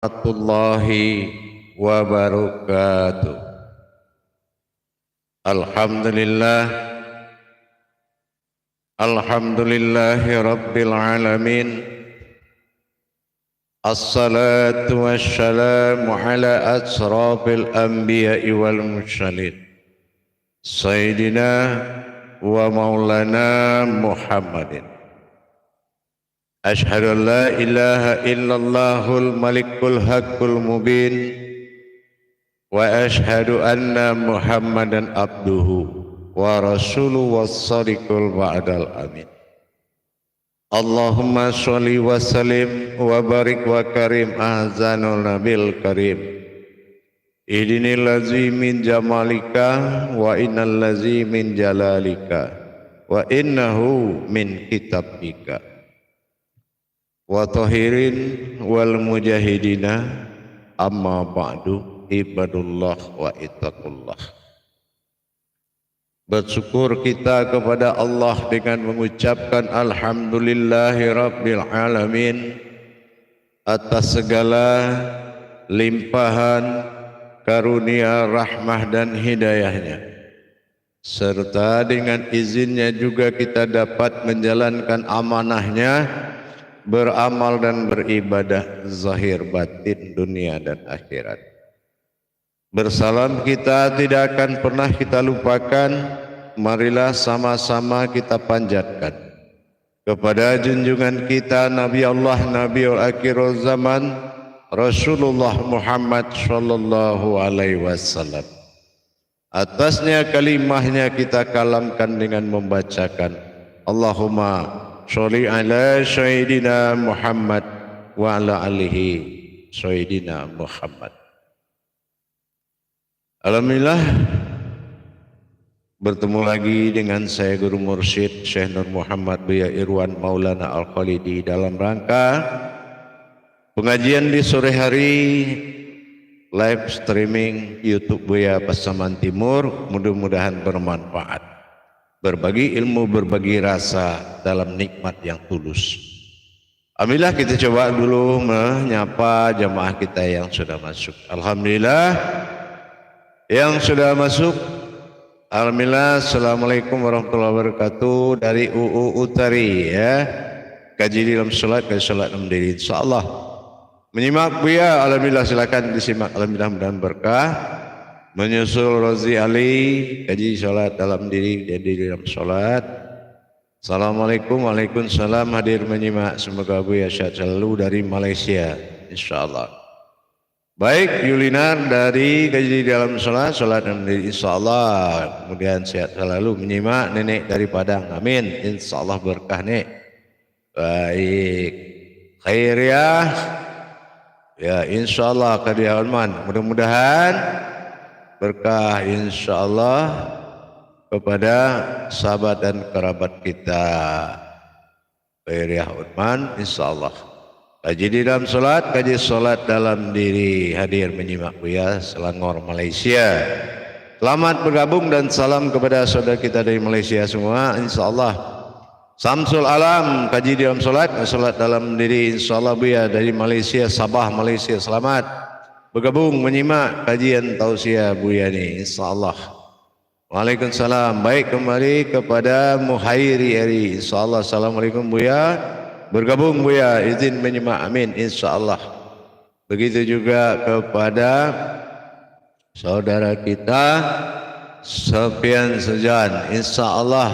Warahmatullahi wabarakatuh. Alhamdulillah, alhamdulillahi rabbil alamin. Assalatu wassalamu ala asrafil anbiya'i wal mursalin, Sayyidina wa maulana Muhammadin. Ashhadu an la ilaha illallahul malikul haqqul mubin wa ashhadu anna Muhammadan abduhu wa rasuluhu was-sadiqul wa'dal amin. Allahumma sholli wa sallim wa barik wa karim ahzanul nabil karim. Idinil ladzi min jamalika wa innal ladzi min jalalika wa innahu min kitabika. Wa tahirin wal mujahidina amma ba'du ibadullah wa ittaqullah. Bersyukur kita kepada Allah dengan mengucapkan alhamdulillahi rabbil alamin atas segala limpahan karunia rahmah dan hidayahnya, serta dengan izinnya juga kita dapat menjalankan amanahnya, beramal dan beribadah zahir batin dunia dan akhirat. Bersalam kita tidak akan pernah kita lupakan. Marilah sama-sama kita panjatkan kepada junjungan kita Nabi Allah Nabiul Akhirul Zaman Rasulullah Muhammad sallallahu alaihi wasallam. Atasnya kalimahnya kita kalamkan dengan membacakan Allahumma sholli ala Sayyidina Muhammad wa ala alihi Sayyidina Muhammad. Alhamdulillah, bertemu lagi dengan saya Guru Mursyid Syekh Nur Muhammad Buya Irwan Maulana Al-Khalidi dalam rangka pengajian di sore hari live streaming YouTube Buya Pasaman Timur. Mudah-mudahan bermanfaat. Berbagi ilmu, berbagi rasa dalam nikmat yang tulus. Alhamdulillah, kita coba dulu menyapa jamaah kita yang sudah masuk. Alhamdulillah yang sudah masuk. Alhamdulillah. Assalamualaikum warahmatullahi wabarakatuh. Dari UU Utari ya. Kaji dalam salat, kaji salat dalam diri, insyaallah. Menyimak Buya, alhamdulillah silakan disimak. Alhamdulillah mudah-mudahan berkah. Menyusul Rozi Ali, kaji sholat dalam diri dalam sholat. Assalamualaikum, waalaikumsalam, hadir menyimak. Semoga Buya sehat selalu dari Malaysia, insyaallah. Baik, Yulinar dari kaji dalam sholat, sholat dalam diri, insyaallah. Kemudian sehat selalu menyimak. Nenek dari Padang, amin, insyaallah berkah nek. Baik, khairiyah ya, insyaallah kadiaman. Mudah-mudahan berkah insyaallah kepada sahabat dan kerabat kita. Khairiyah Uthman insyaallah. Kaji di dalam solat, kaji solat dalam diri, hadir menyimak Buya Selangor Malaysia. Selamat bergabung dan salam kepada saudara kita dari Malaysia semua insyaallah. Samsul Alam, kaji di dalam solat, solat dalam diri insyaallah Buya dari Malaysia, Sabah Malaysia. Selamat bergabung menyimak kajian tausiah Buya ini insyaallah. Waalaikumsalam. Baik, kembali kepada Muhairi Eri insyaallah. Assalamualaikum Buya. Bergabung Buya, izin menyimak, amin insyaallah. Begitu juga kepada saudara kita Sofian Sejan insyaallah.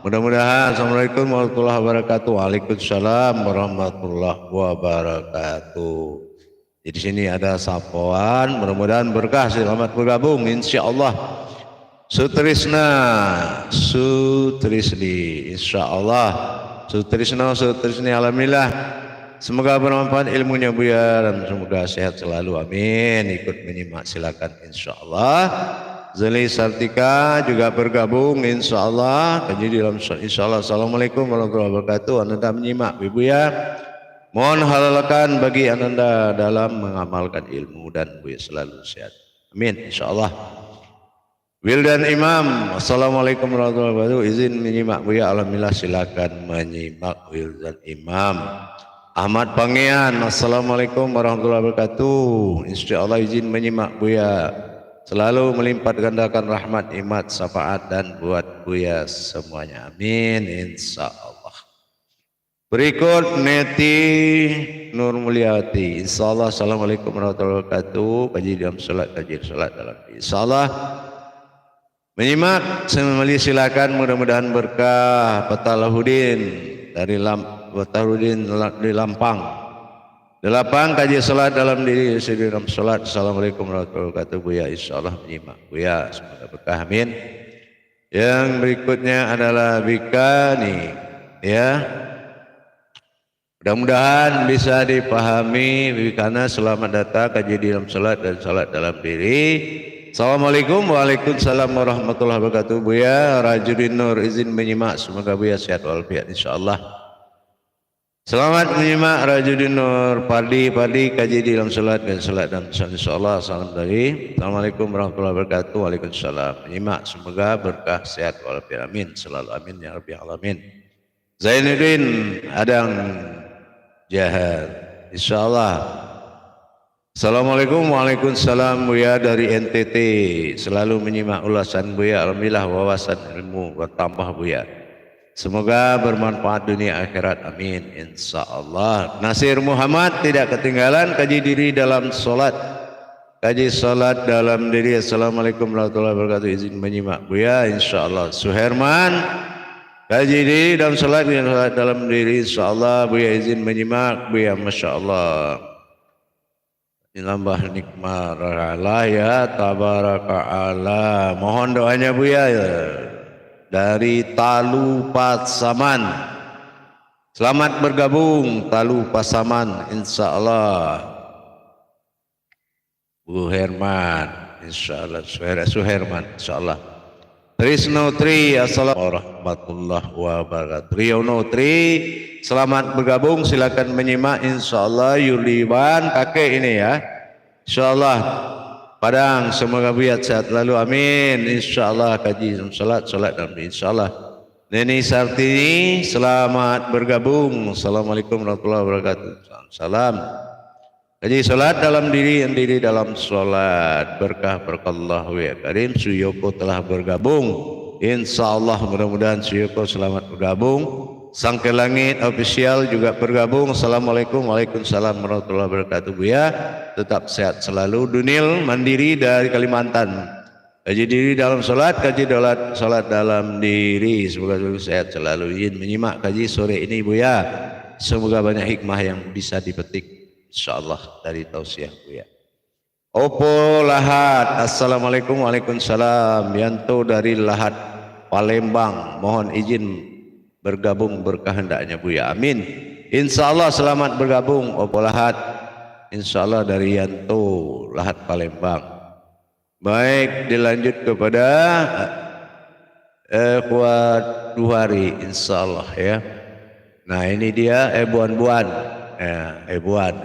Mudah-mudahan. Assalamualaikum warahmatullahi wabarakatuh. Waalaikumsalam warahmatullahi wabarakatuh. Di sini ada sapoan, mudah-mudahan berkah. Selamat bergabung insyaallah. Sutrisna, Sutrisni insyaallah. Sutrisni alhamdulillah. Semoga bermanfaat ilmunya Buya dan semoga sehat selalu, amin. Ikut menyimak silakan insyaallah. Zeli Sartika juga bergabung insyaallah. Kaji dalam insyaallah. Assalamualaikum warahmatullahi wabarakatuh. Anda menyimak Buya. Mohon halalkan bagi Anda dalam mengamalkan ilmu dan Buya selalu sehat, amin insyaallah. Wildan Imam, assalamualaikum warahmatullahi wabarakatuh. Izin menyimak Buya, alhamdulillah silakan menyimak Wildan Imam. Ahmad Pangean, Assalamualaikum warahmatullahi wabarakatuh. InsyaAllah izin menyimak Buya, selalu melipat gandakan rahmat, imat, syafaat dan buat Buya semuanya. Amin, insyaAllah. Berikut Neti Nur Mulyati. InsyaAllah. Assalamualaikum warahmatullahi wabarakatuh. Kaji dalam salat, kaji salat dalam InsyaAllah. Menyimak semula silakan, mudah-mudahan berkah. Patalahuddin dari di Lampang. 8 kaji salat dalam diri dalam salat. Assalamualaikum warahmatullahi wabarakatuh. Buya insyaallah menyimak Buya, semoga berkah, amin. Yang berikutnya adalah Bika nih ya. Mudah-mudahan bisa dipahami Bikana. Selamat datang kaji dalam salat dan salat dalam diri. Assalamualaikum waalaikumsalam warahmatullahi wabarakatuh. Buya Rajudin Nur izin menyimak, semoga Buya sehat walafiat insyaallah. Selamat menyimak Rajudin Nur. Padi kaji di dalam salat dan salat dan insyaallah. Salam dari Assalamualaikum warahmatullahi wabarakatuh. Waalaikumsalam. Menyimak, semoga berkah sehat walafiat, amin selalu, amin ya rabbil alamin. Zainuddin Adang Jahar insyaallah. Assalamualaikum waalaikumsalam. Buya dari NTT selalu menyimak ulasan Buya. Alhamdulillah wawasan ilmu bertambah Buya. Semoga bermanfaat dunia akhirat, amin insyaallah. Nasir Muhammad tidak ketinggalan kaji diri dalam solat. Kaji solat dalam diri. Assalamualaikum warahmatullahi wabarakatuh. Izin menyimak Buya insyaallah. Suherman kaji diri dalam solat dalam diri insyaallah. Buya izin menyimak Buya, masyaallah. Nambah nikmat Allah ya tabaraka Allah. Mohon doanya Buya ya. Dari Talu Pasaman. Selamat bergabung Talu Pasaman insyaallah. Bu Herman insyaallah. Suherman insyaallah. Trisno Tri, assalamualaikum warahmatullahi wabarakatuh. Riono Tri, selamat bergabung, silakan menyimak insyaallah. Yuliwan kakek ini ya insyaallah. Padang, semoga Buya sehat lalu, amin insyaallah. Kaji salat dalam insyaallah. Neni Sartini selamat bergabung. Assalamualaikum warahmatullahi wabarakatuh. Salam. Kaji salat dalam diri dalam salat. Berkah berkallahu ya karim. Suyoko telah bergabung insyaallah. Mudah-mudahan Suyoko selamat bergabung. Sangke Langit official juga bergabung. Assalamualaikum waalaikumsalam warahmatullahi wabarakatuh. Buya tetap sehat selalu. Dunil Mandiri dari Kalimantan. Kaji diri dalam salat, kaji salat dalam diri. Semoga sehat selalu. Izin menyimak kaji sore ini Buya. Semoga banyak hikmah yang bisa dipetik insyaallah dari tausiah Buya. Opo Lahat, assalamualaikum waalaikumsalam. Yanto dari Lahat Palembang, mohon izin bergabung berkehendaknya Buya, amin insyaallah. Selamat bergabung Opo Lahat insyaallah dari Yanto Lahat Palembang. Baik, dilanjut kepada Kuat Duhari insyaallah ya. Nah ini dia Buan Buan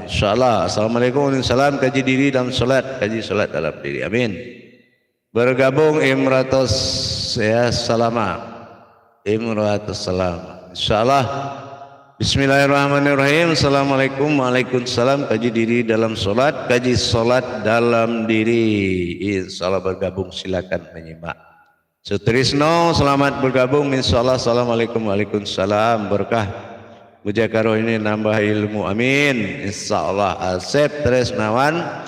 insyaallah. Assalamualaikum warahmatullahi wabarakatuh. Kaji diri dalam salat, kaji salat dalam diri, amin. Bergabung Imratus ya Salama, Imratus Salam insyaallah. Bismillahirrahmanirrahim. Assalamualaikum waalaikumsalam. Kaji diri dalam solat, kaji solat dalam diri insyaallah. Bergabung silakan menyimak. Sutrisno selamat bergabung insyaallah. Assalamualaikum waalaikumsalam. Berkah mujakaro ini nambah ilmu, amin insyaallah. Asep Tresnawan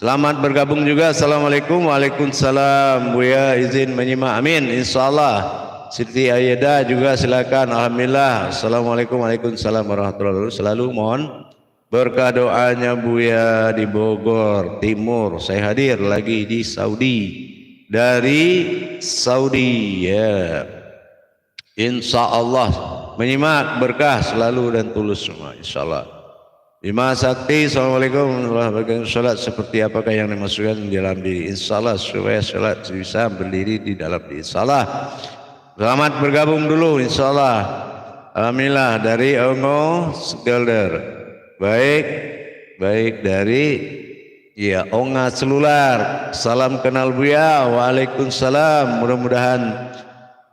selamat bergabung juga. Assalamualaikum waalaikumsalam. Buya izin menyimak, amin insyaallah. Siti Ayeda juga silakan, alhamdulillah. Assalamualaikum waalaikumsalam warahmatullahi wabarakatuh. Selalu mohon berkah doanya Buya di Bogor Timur. Saya hadir lagi di Saudi, dari Saudi ya insyaallah. Menyimak berkah selalu dan tulus semua insyaallah. Bima Sakti, assalamualaikum warahmatullahi wabarakatuh. Salat seperti apakah yang dimasukkan di dalam diri insyaallah, supaya salat bisa berdiri di dalam diri insyaallah. Selamat bergabung dulu insyaallah. Alhamdulillah dari Ongo Skelder. Baik dari ya Onga Selular. Salam kenal Buya. Waalaikumsalam. Mudah-mudahan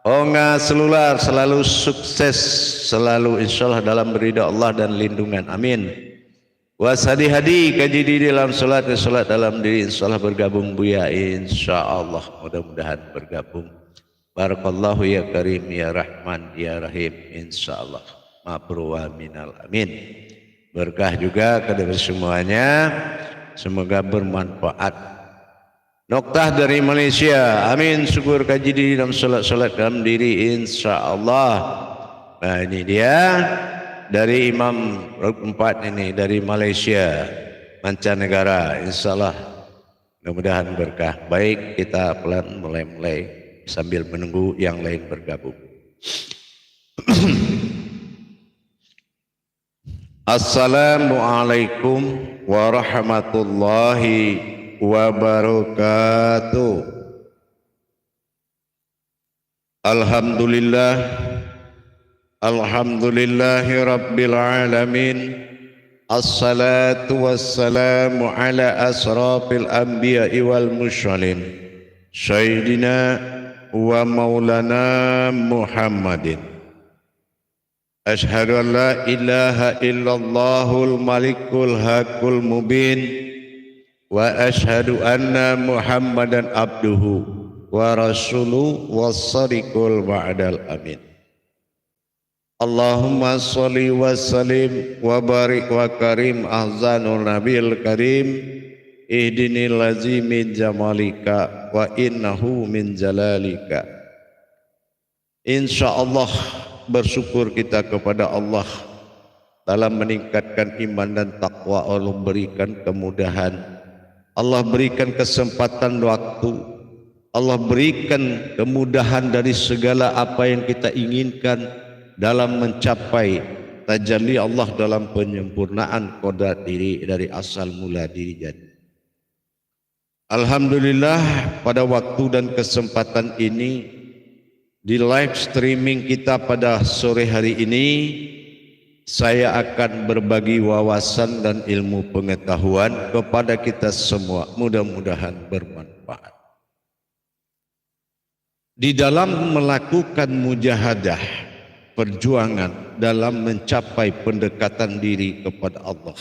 Onga selular selalu sukses, selalu insyaallah dalam ridha Allah dan lindungan. Amin. Wasadi-hadi kaji di dalam salat dalam diri insyaallah bergabung Buya insyaallah, mudah-mudahan bergabung. Barakallahu ya Karim ya Rahman ya Rahim insyaallah. Mabrur wa minal amin. Berkah juga kepada semuanya, semoga bermanfaat. Noktah dari Malaysia, amin. Syukur kaji di dalam salat dalam diri insyaallah. Nah ini dia dari Imam 4 ini dari Malaysia mancanegara, insyaallah mudah-mudahan berkah. Baik, kita pelan mulai sambil menunggu yang lain bergabung. Assalamualaikum warahmatullahi wabarakatuh. Alhamdulillahi rabbil alamin. Assalatu wassalamu ala asrafil anbiya'i wal mursalin Sayyidina wa maulana Muhammadin. Ashhadu an la ilaha illallahul malikul hakul mubin wa ashhadu anna Muhammadan abduhu wa rasuluhu was-sadiqul wa'dal amin. Allahumma sholli wa sallim wa barik wa karim ahzanul nabil karim ihdinil lazi min jamalika wa innahu min jalalika. Insyaallah bersyukur kita kepada Allah dalam meningkatkan iman dan takwa. Allah berikan kemudahan, Allah berikan kesempatan waktu, Allah berikan kemudahan dari segala apa yang kita inginkan dalam mencapai tajalli Allah dalam penyempurnaan kodrat diri dari asal mula diri jadi. Alhamdulillah pada waktu dan kesempatan ini di live streaming kita pada sore hari ini saya akan berbagi wawasan dan ilmu pengetahuan kepada kita semua, mudah-mudahan bermanfaat. Di dalam melakukan mujahadah, perjuangan dalam mencapai pendekatan diri kepada Allah,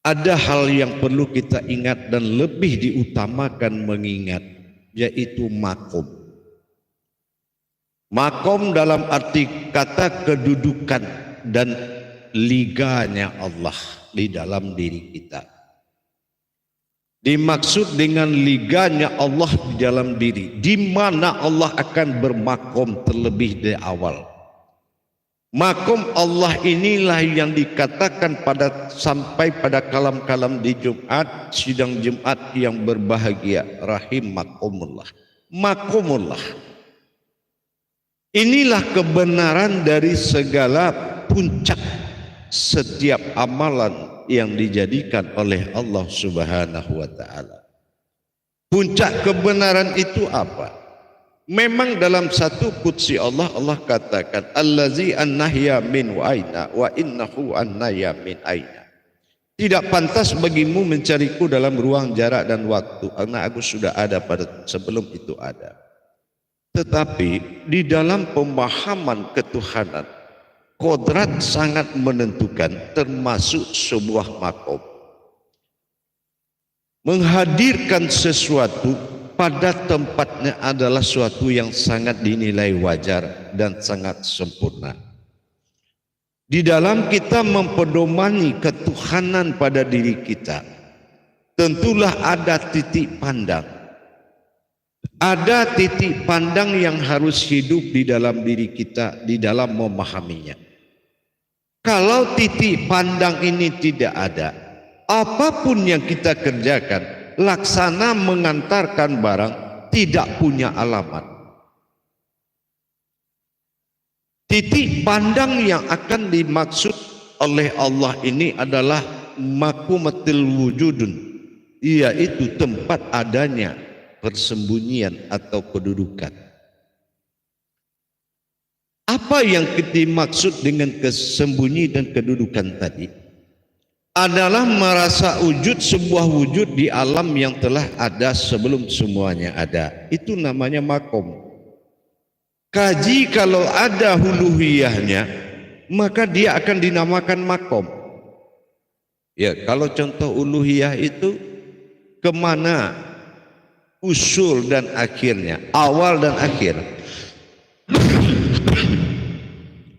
ada hal yang perlu kita ingat dan lebih diutamakan mengingat, yaitu makom. Makom dalam arti kata kedudukan dan liganya Allah di dalam diri kita. Dimaksud dengan liganya Allah di dalam diri, di mana Allah akan bermakom terlebih dari awal. Makom Allah inilah yang dikatakan sampai pada kalam-kalam di Jumat, sidang Jumat yang berbahagia, rahim makomullah. Makomullah. Inilah kebenaran dari segala puncak setiap amalan yang dijadikan oleh Allah Subhanahu wa taala. Puncak kebenaran itu apa? Memang dalam satu qudsi Allah katakan allazi annahya min wa aina wa innahu annaya min aina. Tidak pantas bagimu mencariku dalam ruang jarak dan waktu, karena aku sudah ada pada sebelum itu ada. Tetapi di dalam pemahaman ketuhanan, kodrat sangat menentukan, termasuk sebuah makom. Menghadirkan sesuatu pada tempatnya adalah suatu yang sangat dinilai wajar dan sangat sempurna. Di dalam kita mempedomani ketuhanan pada diri kita, tentulah ada titik pandang. Ada titik pandang yang harus hidup di dalam diri kita, di dalam memahaminya. Kalau titik pandang ini tidak ada, apapun yang kita kerjakan, laksana mengantarkan barang, tidak punya alamat. Titik pandang yang akan dimaksud oleh Allah ini adalah makumatil wujudun, yaitu tempat adanya persembunyian atau kedudukan. Apa yang dimaksud dengan kesembunyi dan kedudukan tadi? Adalah merasa wujud sebuah wujud di alam yang telah ada sebelum semuanya ada. Itu namanya makom. Kaji kalau ada uluhiyahnya, maka dia akan dinamakan makom. Ya, kalau contoh uluhiyah itu kemana usul dan akhirnya, awal dan akhir.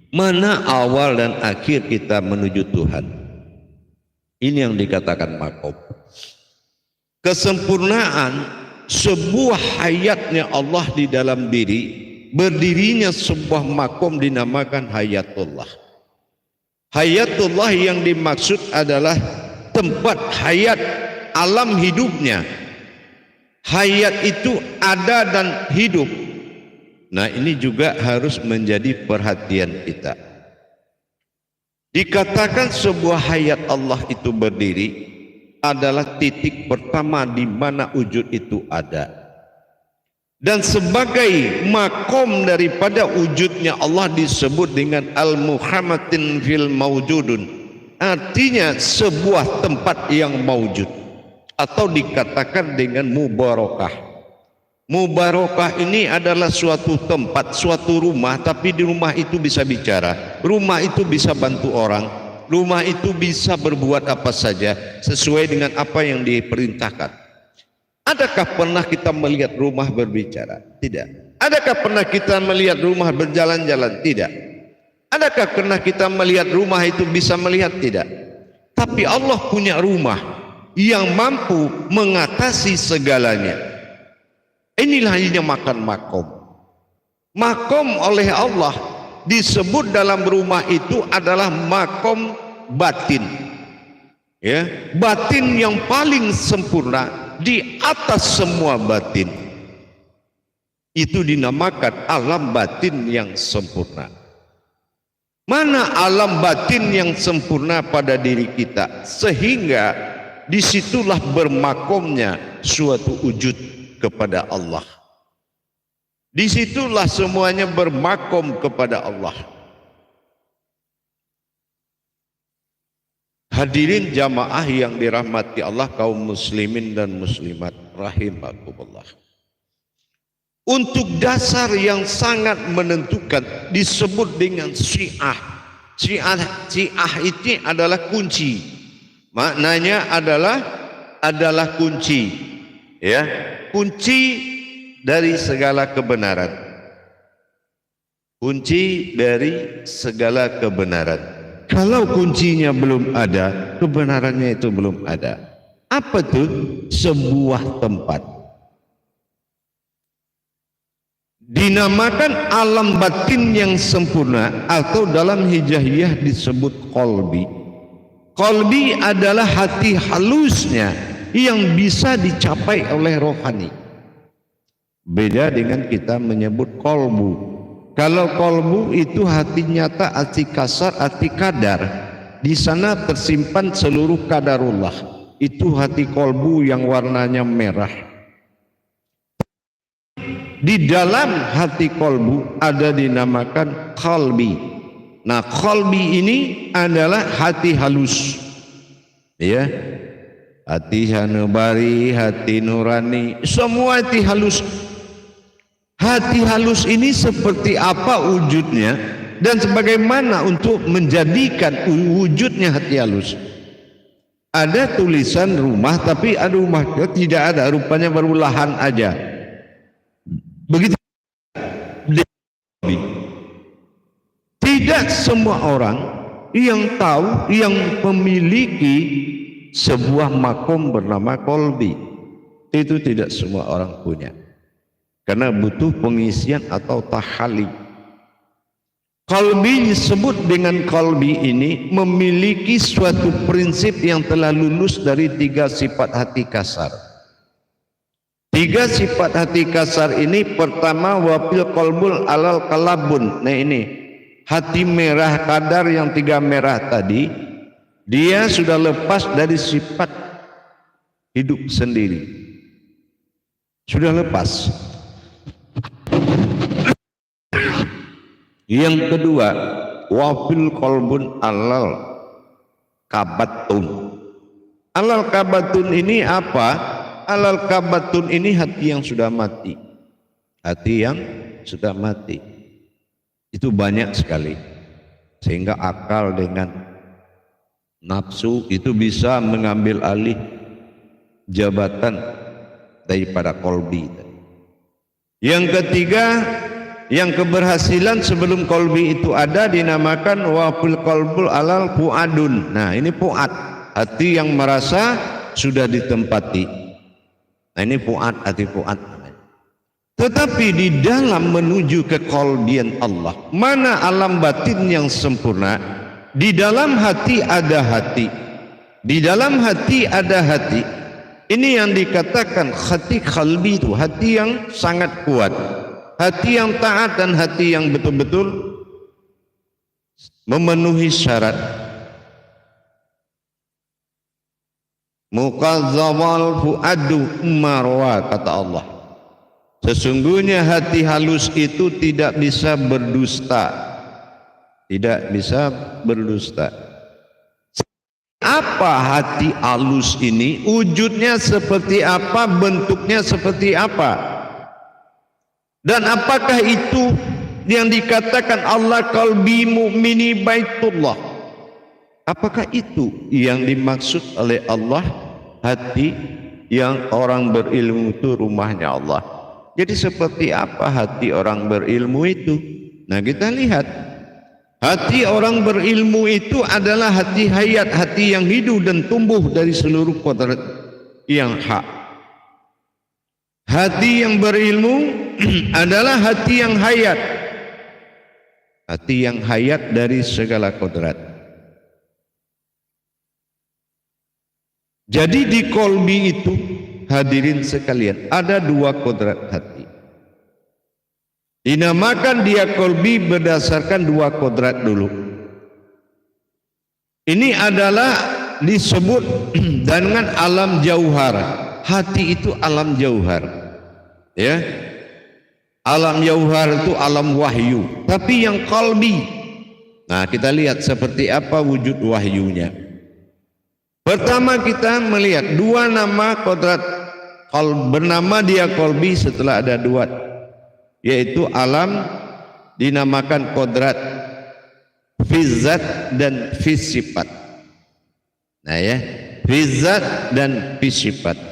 Mana awal dan akhir kita menuju Tuhan? Ini yang dikatakan makom. Kesempurnaan sebuah hayatnya Allah di dalam diri, berdirinya sebuah makom dinamakan hayatullah. Hayatullah yang dimaksud adalah tempat hayat alam hidupnya. Hayat itu ada dan hidup. Nah, ini juga harus menjadi perhatian kita. Dikatakan sebuah hayat Allah itu berdiri adalah titik pertama di mana wujud itu ada. Dan sebagai makom daripada wujudnya Allah disebut dengan al-muhammadin fil mawjudun. Artinya sebuah tempat yang mawjud. Atau dikatakan dengan mubarakah. Mubarakah ini adalah suatu tempat, suatu rumah, tapi di rumah itu bisa bicara, rumah itu bisa bantu orang, rumah itu bisa berbuat apa saja sesuai dengan apa yang diperintahkan. Adakah pernah kita melihat rumah berbicara? Tidak. Adakah pernah kita melihat rumah berjalan-jalan? Tidak. Adakah pernah kita melihat rumah itu bisa melihat? Tidak. Tapi Allah punya rumah yang mampu mengatasi segalanya. Inilah yang makan makom. Makom oleh Allah disebut dalam rumah itu adalah makom batin. Ya, batin yang paling sempurna di atas semua batin. Itu dinamakan alam batin yang sempurna. Mana alam batin yang sempurna pada diri kita, sehingga disitulah bermakomnya suatu wujud kepada Allah. Disitulah semuanya bermakom kepada Allah. Hadirin jamaah yang dirahmati Allah, kaum muslimin dan muslimat rahimakumullah. Untuk dasar yang sangat menentukan disebut dengan syiah. Syiah itu adalah kunci. Maknanya adalah kunci. Ya, kunci dari segala kebenaran. Kunci dari segala kebenaran. Kalau kuncinya belum ada, kebenarannya itu belum ada. Apa itu? Sebuah tempat. Dinamakan alam batin yang sempurna, atau dalam hijaiyah disebut qalbi. Qalbi adalah hati halusnya yang bisa dicapai oleh rohani. Beda dengan kita menyebut kolbu. Kalau kolbu itu hati nyata, hati kasar, hati kadar. Di sana tersimpan seluruh kadarullah. Itu hati kolbu yang warnanya merah. Di dalam hati kolbu ada dinamakan qalbi. Nah, qalbi ini adalah hati halus. Ya. Hati sanubari, hati nurani, semua hati halus. Hati halus ini seperti apa wujudnya dan sebagaimana untuk menjadikan wujudnya hati halus. Ada tulisan rumah, tapi ada rumah tidak ada, rupanya baru lahan aja. Begitu. Tidak semua orang yang tahu, yang memiliki sebuah makom bernama kolbi. Itu tidak semua orang punya, karena butuh pengisian atau tahali. Kolbi disebut dengan kolbi ini memiliki suatu prinsip yang telah lulus dari 3 sifat hati kasar. 3 sifat hati kasar ini, pertama wafil kolbul alal kalabun. Nah, ini hati merah kadar yang 3 merah tadi, dia sudah lepas dari sifat hidup sendiri. Sudah lepas. Yang kedua, wafil kolbun alal kabatun. Alal kabatun ini apa? Alal kabatun ini hati yang sudah mati. Hati yang sudah mati. Itu banyak sekali, sehingga akal dengan nafsu itu bisa mengambil alih jabatan daripada kolbi. Yang ketiga, yang keberhasilan sebelum kolbi itu ada dinamakan wafil kolbul alal puadun. Nah, ini puad, hati yang merasa sudah ditempati. Nah, ini puad, hati puad. Tetapi di dalam menuju ke kolbian Allah, mana alam batin yang sempurna? Di dalam hati ada hati. Di dalam hati ada hati. Ini yang dikatakan hati qalbi, itu hati yang sangat kuat, hati yang taat dan hati yang betul-betul memenuhi syarat. Muqazzawal fuadu marwa, kata Allah. Sesungguhnya hati halus itu tidak bisa berdusta. Tidak bisa berdusta. Apa hati halus ini? Wujudnya seperti apa? Bentuknya seperti apa? Dan apakah itu yang dikatakan Allah qalbi mu'mini baitullah? Apakah itu yang dimaksud oleh Allah hati yang orang berilmu itu rumahnya Allah? Jadi seperti apa hati orang berilmu itu? Nah, kita lihat hati orang berilmu itu adalah hati hayat, hati yang hidup dan tumbuh dari seluruh kodrat yang hak. Hati yang berilmu adalah hati yang hayat, hati yang hayat dari segala kodrat. Jadi di kolbi itu, hadirin sekalian, ada dua kodrat hati. Dinamakan dia kolbi berdasarkan dua kodrat dulu. Ini adalah disebut dengan alam jauhar. Hati itu alam jauhar, ya. Alam jauhar itu alam wahyu. Tapi yang kolbi, nah kita lihat seperti apa wujud wahyunya. Pertama kita melihat dua nama kodrat bernama dia kolbi setelah ada dua, yaitu alam dinamakan kodrat fizat dan fisifat. Nah ya, fizat dan fisifat.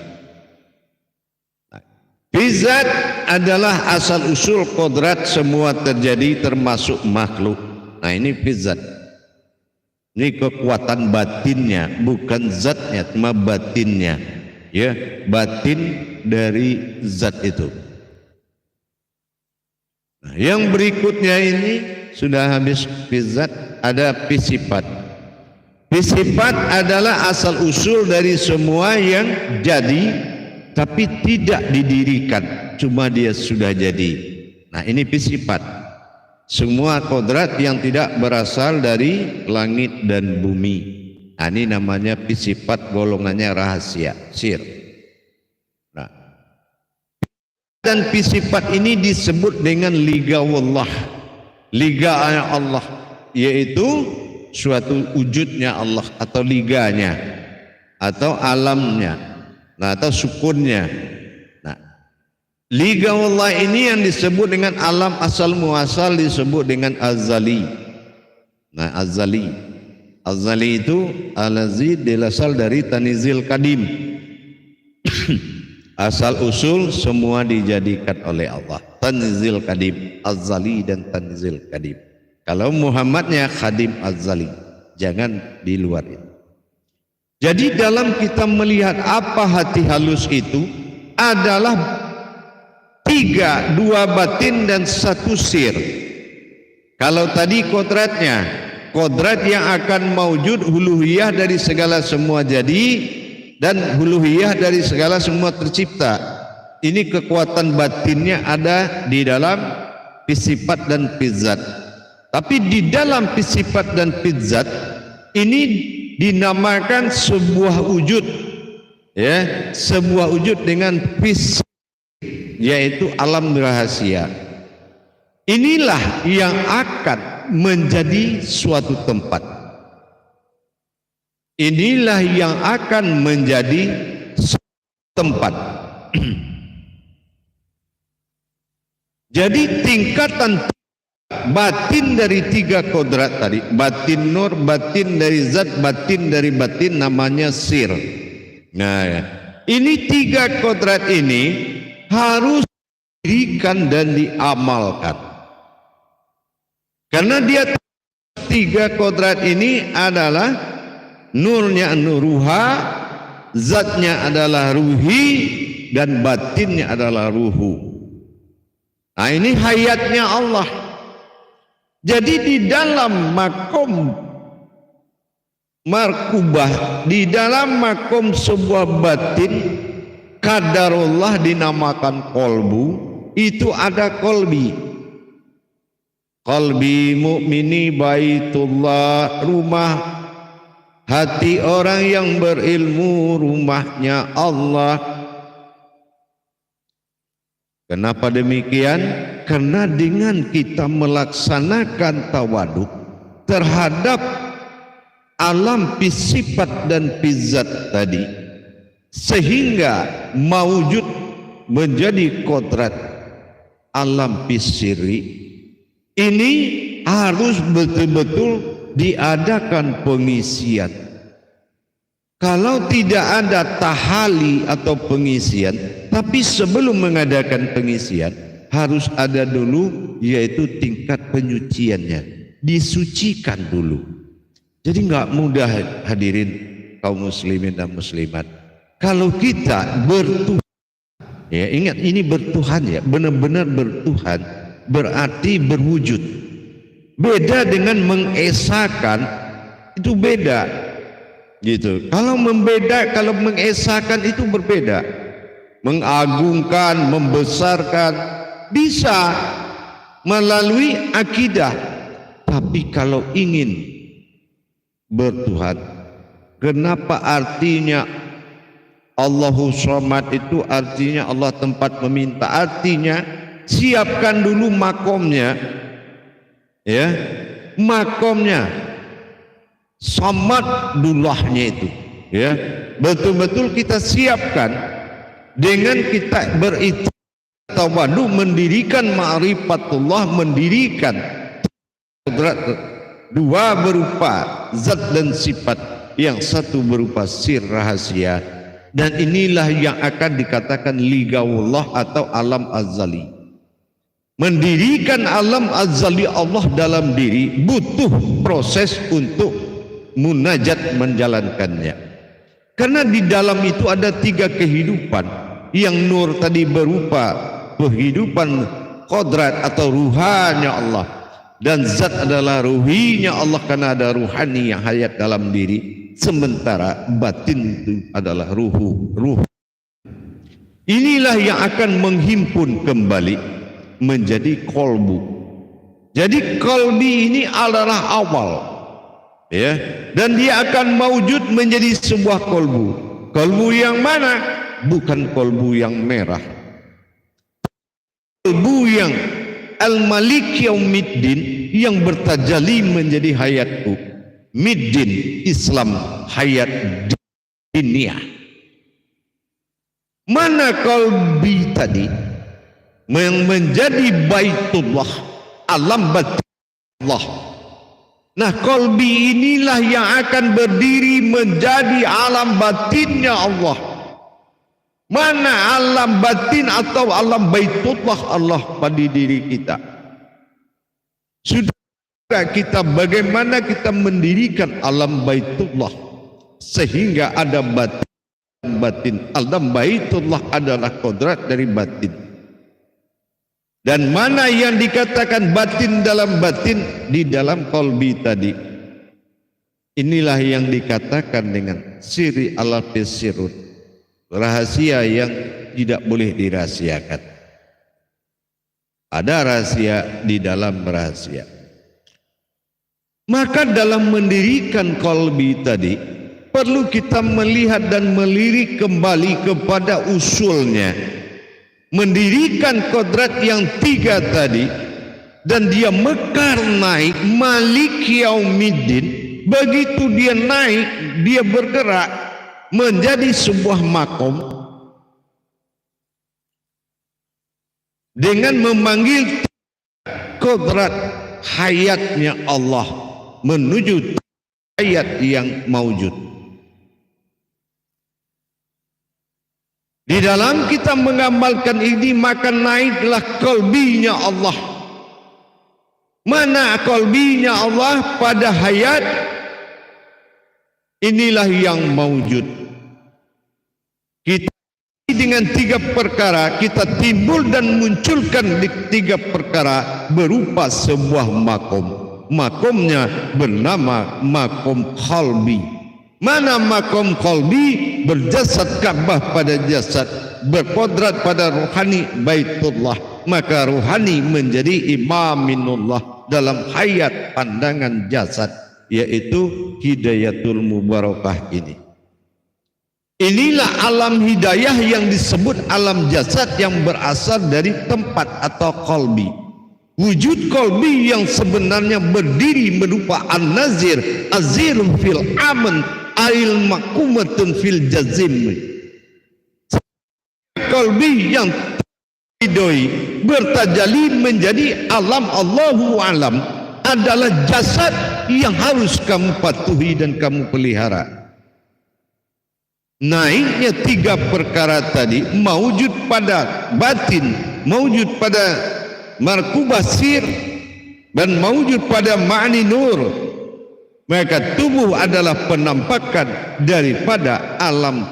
Fizat adalah asal usul kodrat semua terjadi termasuk makhluk. Nah ini fizat. Ini kekuatan batinnya, bukan zatnya, cuma batinnya. Ya, batin dari zat itu. Nah, yang berikutnya ini sudah habis fizat, ada fisifat. Fisifat adalah asal usul dari semua yang jadi tapi tidak didirikan, cuma dia sudah jadi. Nah, ini fisifat. Semua kodrat yang tidak berasal dari langit dan bumi. Nah, ini namanya fisifat, golongannya rahasia, sir. Nah, dan fisifat ini disebut dengan liga wallah, liga Allah, yaitu suatu wujudnya Allah atau liganya atau alamnya, nah, atau sukunnya. Nah, liga wallah ini yang disebut dengan alam asal muasal disebut dengan azali. Nah, azali, azali itu alazi dilasal dari tanizil kadim. Asal usul semua dijadikan oleh Allah. Tanzil kadim, azali dan tanzil kadim. Kalau Muhammadnya khadim azali, jangan di luar itu. Jadi dalam kita melihat apa hati halus itu adalah tiga, dua batin dan satu sir. Kalau tadi kodratnya, kodrat yang akan maujud huluhiyah dari segala semua jadi dan huluhiyah dari segala semua tercipta. Ini kekuatan batinnya ada di dalam fisifat dan fizzat. Tapi di dalam fisifat dan fizzat ini dinamakan sebuah wujud, ya, sebuah wujud dengan fisik, yaitu alam rahasia. Inilah yang akan menjadi suatu tempat. Inilah yang akan menjadi suatu tempat. Jadi tingkatan batin dari tiga kodrat tadi, batin nur, batin dari zat, batin dari batin, namanya sir. Nah ya, ini tiga kodrat ini harus didirikan dan diamalkan, karena dia tiga kodrat ini adalah nurnya nuruha, zatnya adalah ruhi, dan batinnya adalah ruhu. Nah ini hayatnya Allah. Jadi di dalam makom markubah, di dalam makom sebuah batin, kadarullah dinamakan kolbu, itu ada kolbi. Kolbi mukmini baitullah, rumah hati orang yang berilmu, rumahnya Allah. Kenapa demikian? Karena dengan kita melaksanakan tawaduk terhadap alam sifat dan zat tadi, sehingga mawujud menjadi kodrat alam sirri, ini harus betul-betul diadakan pengisian. Kalau tidak ada tahali atau pengisian, tapi sebelum mengadakan pengisian harus ada dulu, yaitu tingkat penyuciannya, disucikan dulu. Jadi nggak mudah hadirin kaum muslimin dan muslimat. Kalau kita bertuhan, ya ingat ini bertuhan ya, benar-benar bertuhan, berarti berwujud. Beda dengan mengesahkan, itu beda. Gitu. Kalau mengesahkan itu berbeda. Mengagungkan, membesarkan bisa melalui akidah. Tapi kalau ingin bertuhan, kenapa artinya Allahu Somad itu artinya Allah tempat meminta, artinya siapkan dulu makomnya, ya, makomnya. Samaddullahnya itu, ya, betul-betul kita siapkan dengan kita tawadu, mendirikan ma'rifatullah, mendirikan kodrat, dua berupa zat dan sifat, yang satu berupa sir rahasia, dan inilah yang akan dikatakan ligawullah atau alam azali. Mendirikan alam azali Allah dalam diri butuh proses untuk munajat menjalankannya, karena di dalam itu ada tiga kehidupan. Yang nur tadi berupa kehidupan kodrat atau ruhanya Allah, dan zat adalah ruhinya Allah karena ada ruhani yang hayat dalam diri, sementara batin itu adalah ruh. Inilah yang akan menghimpun kembali menjadi kolbu. Jadi kolbi ini adalah awal, ya, dan dia akan mewujud menjadi sebuah kolbu. Kolbu yang mana? Bukan kolbu yang merah, kolbu yang al-malik yaumiddin, yang bertajalli menjadi hayatku, middin Islam, hayat dunia. Mana kolbi tadi yang menjadi baitullah, alam batin Allah. Nah, kolbi inilah yang akan berdiri menjadi alam batinnya Allah. Mana alam batin atau alam baitullah Allah pada diri kita? Sudah kita bagaimana kita mendirikan alam baitullah sehingga ada batin. Alam baitullah adalah kodrat dari batin. Dan mana yang dikatakan batin dalam batin di dalam kolbi tadi, inilah yang dikatakan dengan siri ala sirun, rahasia yang tidak boleh dirahasiakan. Ada rahasia di dalam rahasia. Maka dalam mendirikan kolbi tadi perlu kita melihat dan melirik kembali kepada usulnya. Mendirikan kodrat yang tiga tadi, dan dia mekar naik malik yaumiddin. Begitu dia naik, dia bergerak menjadi sebuah makom dengan memanggil kodrat hayatnya Allah menuju hayat yang maujud. Di dalam kita mengamalkan ini maka naiklah qalbinya Allah. Mana qalbinya Allah pada hayat? Inilah yang maujud. Kita dengan 3 perkara, kita timbul dan munculkan di 3 perkara berupa sebuah makom. Makomnya bernama makom qalbi. Mana makom qalbi? Berjasad Ka'bah pada jasad, berkodrat pada rohani Baitullah. Maka rohani menjadi imaminullah dalam hayat pandangan jasad, yaitu hidayatul mubarakah ini. Inilah alam hidayah yang disebut alam jasad yang berasal dari tempat atau qalbi. Wujud qalbi yang sebenarnya berdiri berupa an-nazir, azirun fil aman, ail makumatun fil jazim. Qalbi yang hidayah bertajali menjadi alam Allahu alam adalah jasad yang harus kamu patuhi dan kamu pelihara. Naiknya 3 perkara tadi maujud pada batin, maujud pada markubah sir, dan maujud pada ma'ni nur. Maka tubuh adalah penampakan daripada alam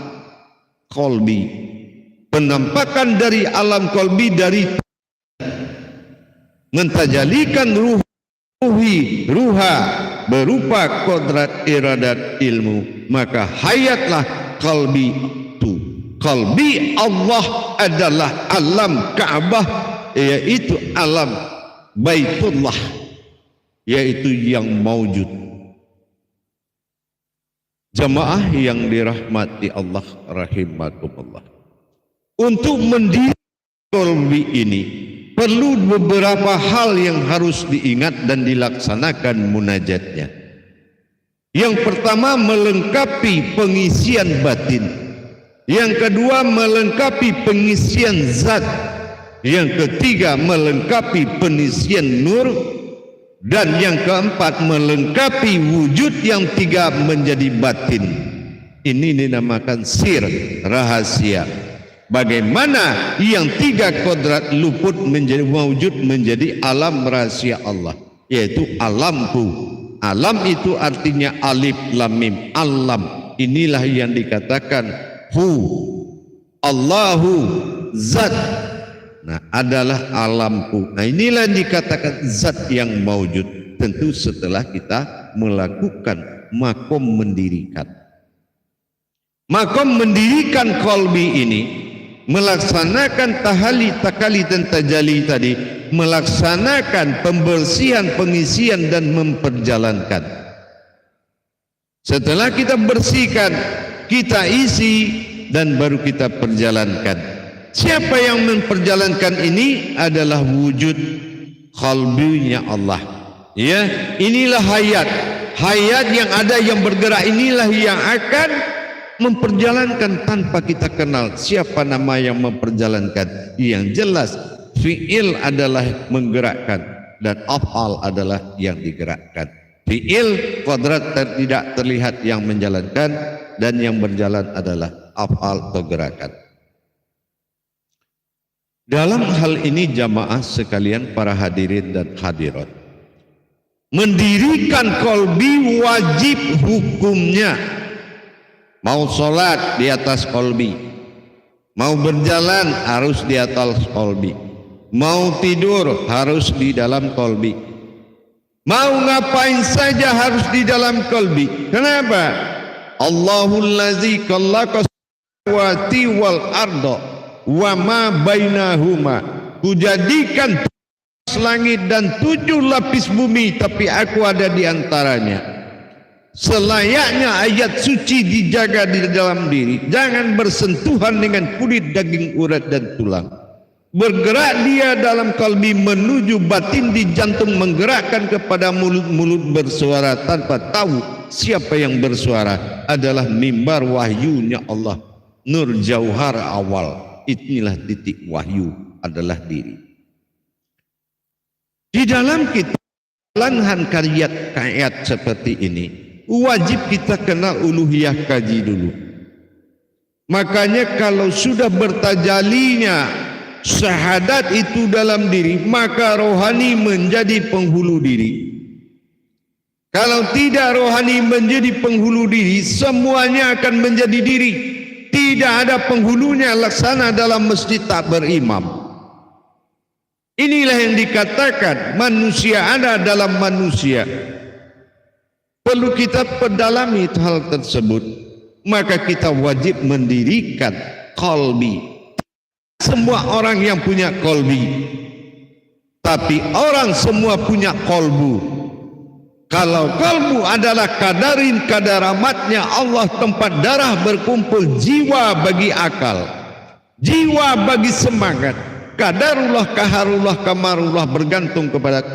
qalbi. Penampakan dari alam qalbi dari mentajalikan ruha berupa kodrat iradat ilmu. Maka hayatlah qalbi itu. Qalbi Allah adalah alam Ka'bah, yaitu alam Baitullah, yaitu yang maujud. Jamaah yang dirahmati Allah rahimakumullah. Untuk mendirikan qalbi ini perlu beberapa hal yang harus diingat dan dilaksanakan munajatnya. Yang pertama, melengkapi pengisian batin. Yang kedua, melengkapi pengisian zat. Yang ketiga, melengkapi pengisian nur. Dan yang keempat, melengkapi wujud yang 3 menjadi batin. Ini dinamakan sir, rahasia. Bagaimana yang 3 kodrat luput menjadi wujud menjadi alam rahasia Allah, yaitu alamku. Alam itu artinya alif lam mim, alam. Inilah yang dikatakan hu, Allahu, zat. Nah, adalah alamku. Nah, inilah yang dikatakan zat yang maujud. Tentu setelah kita melakukan makom mendirikan. Makom mendirikan qalbi ini, melaksanakan tahali, takali dan tajali tadi, melaksanakan pembersihan, pengisian dan memperjalankan. Setelah kita bersihkan, kita isi dan baru kita perjalankan. Siapa yang memperjalankan ini adalah wujud qalbinya Allah. Ya, inilah hayat. Hayat yang ada yang bergerak inilah yang akan memperjalankan tanpa kita kenal siapa nama yang memperjalankan. Yang jelas fi'il adalah menggerakkan dan af'al adalah yang digerakkan. Fi'il kodrat tidak terlihat yang menjalankan, dan yang berjalan adalah af'al atau gerakan. Dalam hal ini jamaah sekalian, para hadirin dan hadirat, mendirikan qalbi wajib hukumnya. Mau sholat di atas qalbi, mau berjalan harus di atas qalbi, mau tidur harus di dalam qalbi, mau ngapain saja harus di dalam qalbi. Kenapa? Allahul ladzi khalaqa samawati wal arda wa ma bainahuma. Kujadikan langit dan 7 lapis bumi, tapi aku ada di antaranya. Selayaknya ayat suci dijaga di dalam diri, jangan bersentuhan dengan kulit, daging, urat dan tulang. Bergerak dia dalam kalbi menuju batin di jantung, menggerakkan kepada mulut-mulut bersuara tanpa tahu siapa yang bersuara. Adalah mimbar wahyunya Allah, nur jauhar awal. Inilah titik wahyu, adalah diri. Di dalam kitab lanhan kayat seperti ini, wajib kita kenal uluhiyah, kaji dulu. Makanya kalau sudah bertajalinya syahadat itu dalam diri, maka rohani menjadi penghulu diri. Kalau tidak rohani menjadi penghulu diri, semuanya akan menjadi diri. Tidak ada penghulunya, laksana dalam masjid tak berimam. Inilah yang dikatakan manusia ada dalam manusia. Perlu kita pedalami hal tersebut. Maka kita wajib mendirikan qalbi. Semua orang yang punya qalbi. Tapi orang semua punya qalbu. Kalau qalbu adalah kadarin kadaramatnya Allah, tempat darah berkumpul, jiwa bagi akal, jiwa bagi semangat. Kadarullah, kaharullah, kamarullah bergantung kepada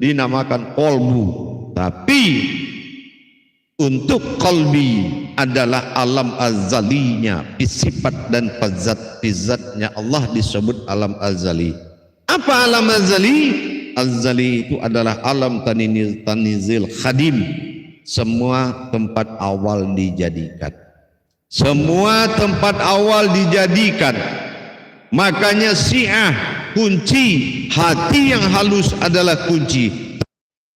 dinamakan qalbu. Tapi untuk qalbi adalah alam azalinya, sifat dan zat-zatnya Allah disebut alam azali. Apa alam azali? Azali itu adalah alam tanizil khadim. Semua tempat awal dijadikan. Semua tempat awal dijadikan. Makanya Syiah kunci hati yang halus adalah kunci.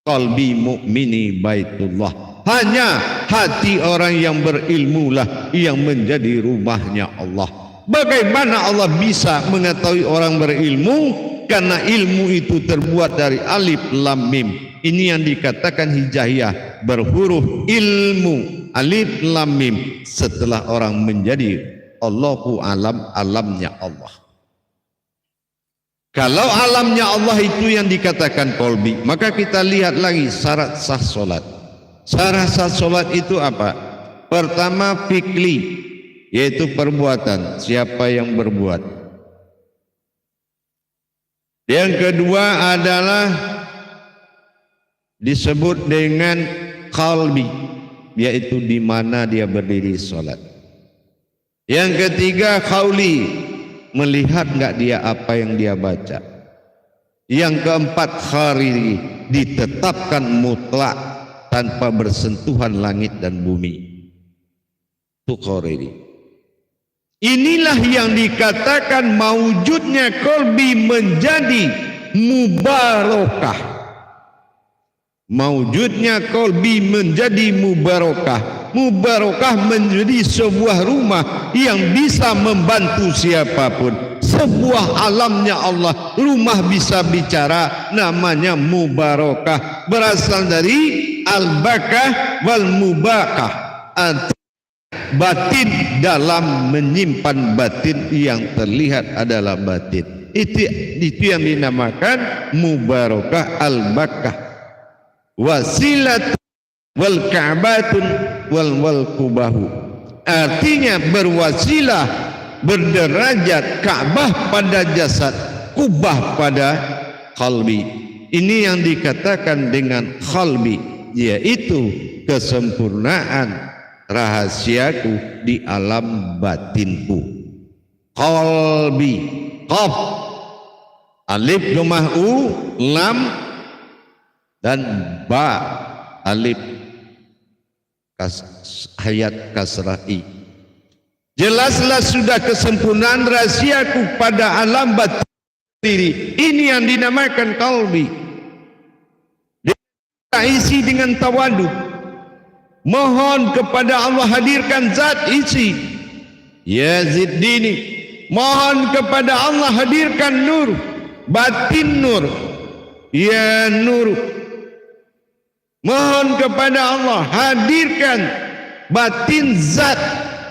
Qalbi mu'mini baitullah. Hanya hati orang yang berilmu lah yang menjadi rumahnya Allah. Bagaimana Allah bisa mengetahui orang berilmu? Karena ilmu itu terbuat dari alif lam mim. Ini yang dikatakan hijaiyah, berhuruf ilmu, alif lam mim. Setelah orang menjadi Allahu alam, alamnya Allah. Kalau alamnya Allah itu yang dikatakan qalbi, maka kita lihat lagi syarat sah solat. Syarat sah solat itu apa? Pertama fikli, yaitu perbuatan, siapa yang berbuat. Yang kedua adalah disebut dengan qalbi, yaitu di mana dia berdiri solat. Yang ketiga qauli, melihat enggak dia apa yang dia baca. Yang keempat khariri, ditetapkan mutlak tanpa bersentuhan langit dan bumi. Itu khariri. Inilah yang dikatakan maujudnya qalbi menjadi mubarakah. Maujudnya qalbi menjadi mubarakah. Mubarakah menjadi sebuah rumah yang bisa membantu siapapun. Sebuah alamnya Allah, rumah bisa bicara, namanya mubarakah. Berasal dari al-bakah wal mubakah. Batin dalam menyimpan batin, yang terlihat adalah batin. Itu yang dinamakan mubarakah al-bakah. Wasilat wal ka'batun wal kubahu. Artinya berwasilah, berderajat, Ka'bah pada jasad, kubah pada qalbi. Ini yang dikatakan dengan qalbi, yaitu kesempurnaan rahasiaku di alam batinku. Qalbi, qaf, alif dhammah u, lam dan ba, alif hayat kasrah i. Jelaslah sudah kesempurnaan rahasiaku pada alam batin diri. Ini yang dinamakan qalbi. Kita isi dengan tawaduk. Mohon kepada Allah hadirkan zat isi. Ya ziddini. Mohon kepada Allah hadirkan nur, batin nur. Ya nur. Mohon kepada Allah hadirkan batin zat,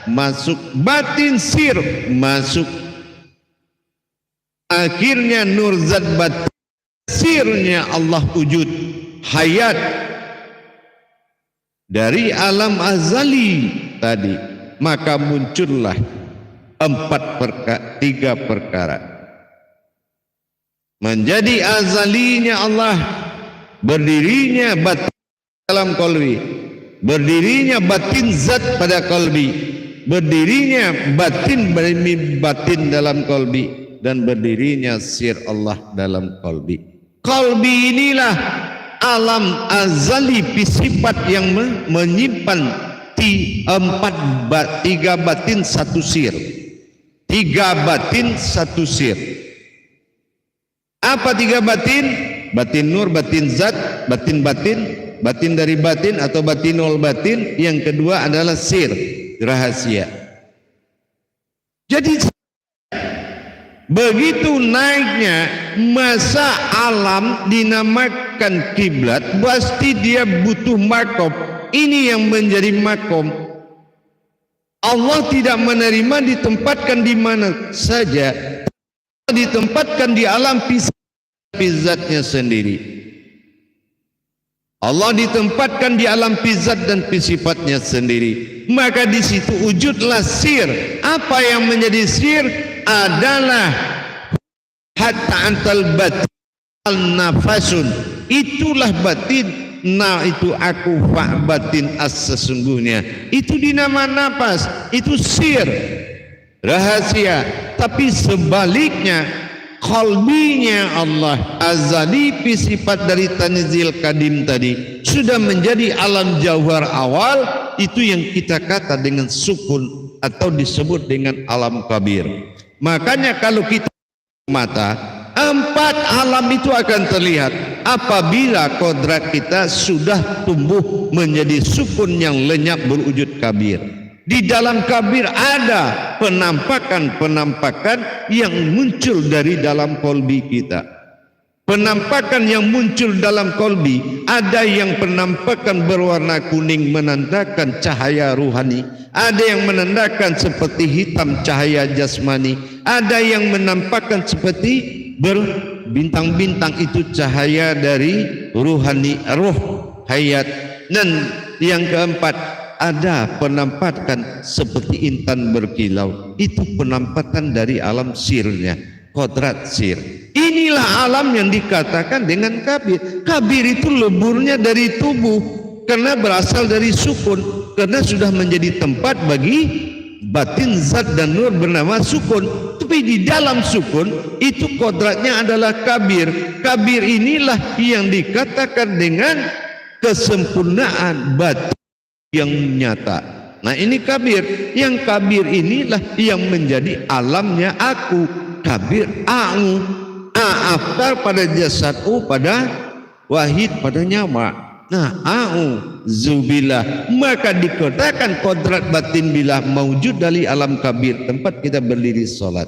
masuk batin sir, masuk. Akhirnya nur zat batin sirnya Allah wujud hayat dari alam azali tadi. Maka muncullah tiga perkara. Menjadi azalinya Allah, berdirinya batin dalam qalbi, berdirinya batin zat pada qalbi, berdirinya batin dalam qalbi, dan berdirinya sir Allah dalam qalbi. Qalbi inilah alam azali sifat yang menyimpan tiga batin satu sir. Tiga batin satu sir. Apa tiga batin? Batin nur, batin zat, batin dari batin atau batinul batin. Yang kedua adalah sir, rahasia. Jadi begitu naiknya masa alam dinamakan kiblat, pasti dia butuh makom. Ini yang menjadi makom. Allah tidak menerima ditempatkan di mana saja, ditempatkan di alam zatnya sendiri. Allah ditempatkan di alam zat dan sifatnya sendiri. Maka di situ wujudlah sir. Apa yang menjadi sir adalah hatta antal batin al-nafasun, itulah batin. Nah itu aku batin as sesungguhnya itu dinama nafas, itu sir, rahasia. Tapi sebaliknya qalbinya Allah azali sifat dari tanzil kadim tadi sudah menjadi alam jauhar awal, itu yang kita kata dengan sukun atau disebut dengan alam kabir. Makanya kalau kita mata, empat alam itu akan terlihat apabila kodrat kita sudah tumbuh menjadi sukun yang lenyap berwujud kabir. Di dalam kabir ada penampakan-penampakan yang muncul dari dalam kolbi kita. Penampakan yang muncul dalam kolbi, ada yang penampakan berwarna kuning menandakan cahaya ruhani, ada yang menandakan seperti hitam cahaya jasmani, ada yang menampakkan seperti berbintang-bintang, itu cahaya dari ruhani, roh hayat. Dan yang keempat, ada penampakan seperti intan berkilau, itu penampakan dari alam sirnya, kodrat sir. Inilah alam yang dikatakan dengan kabir. Kabir itu leburnya dari tubuh karena berasal dari sukun, karena sudah menjadi tempat bagi batin zat dan nur bernama sukun. Tapi di dalam sukun itu kodratnya adalah kabir. Kabir inilah yang dikatakan dengan kesempurnaan batin yang nyata. Nah ini kabir. Yang kabir inilah yang menjadi alamnya aku. Kabir a'u, aftar pada jasad, pada wahid, pada nyawa. Nah a'u zubillah, maka dikatakan kodrat batin billah mawujud dari alam kabir, tempat kita berdiri sholat.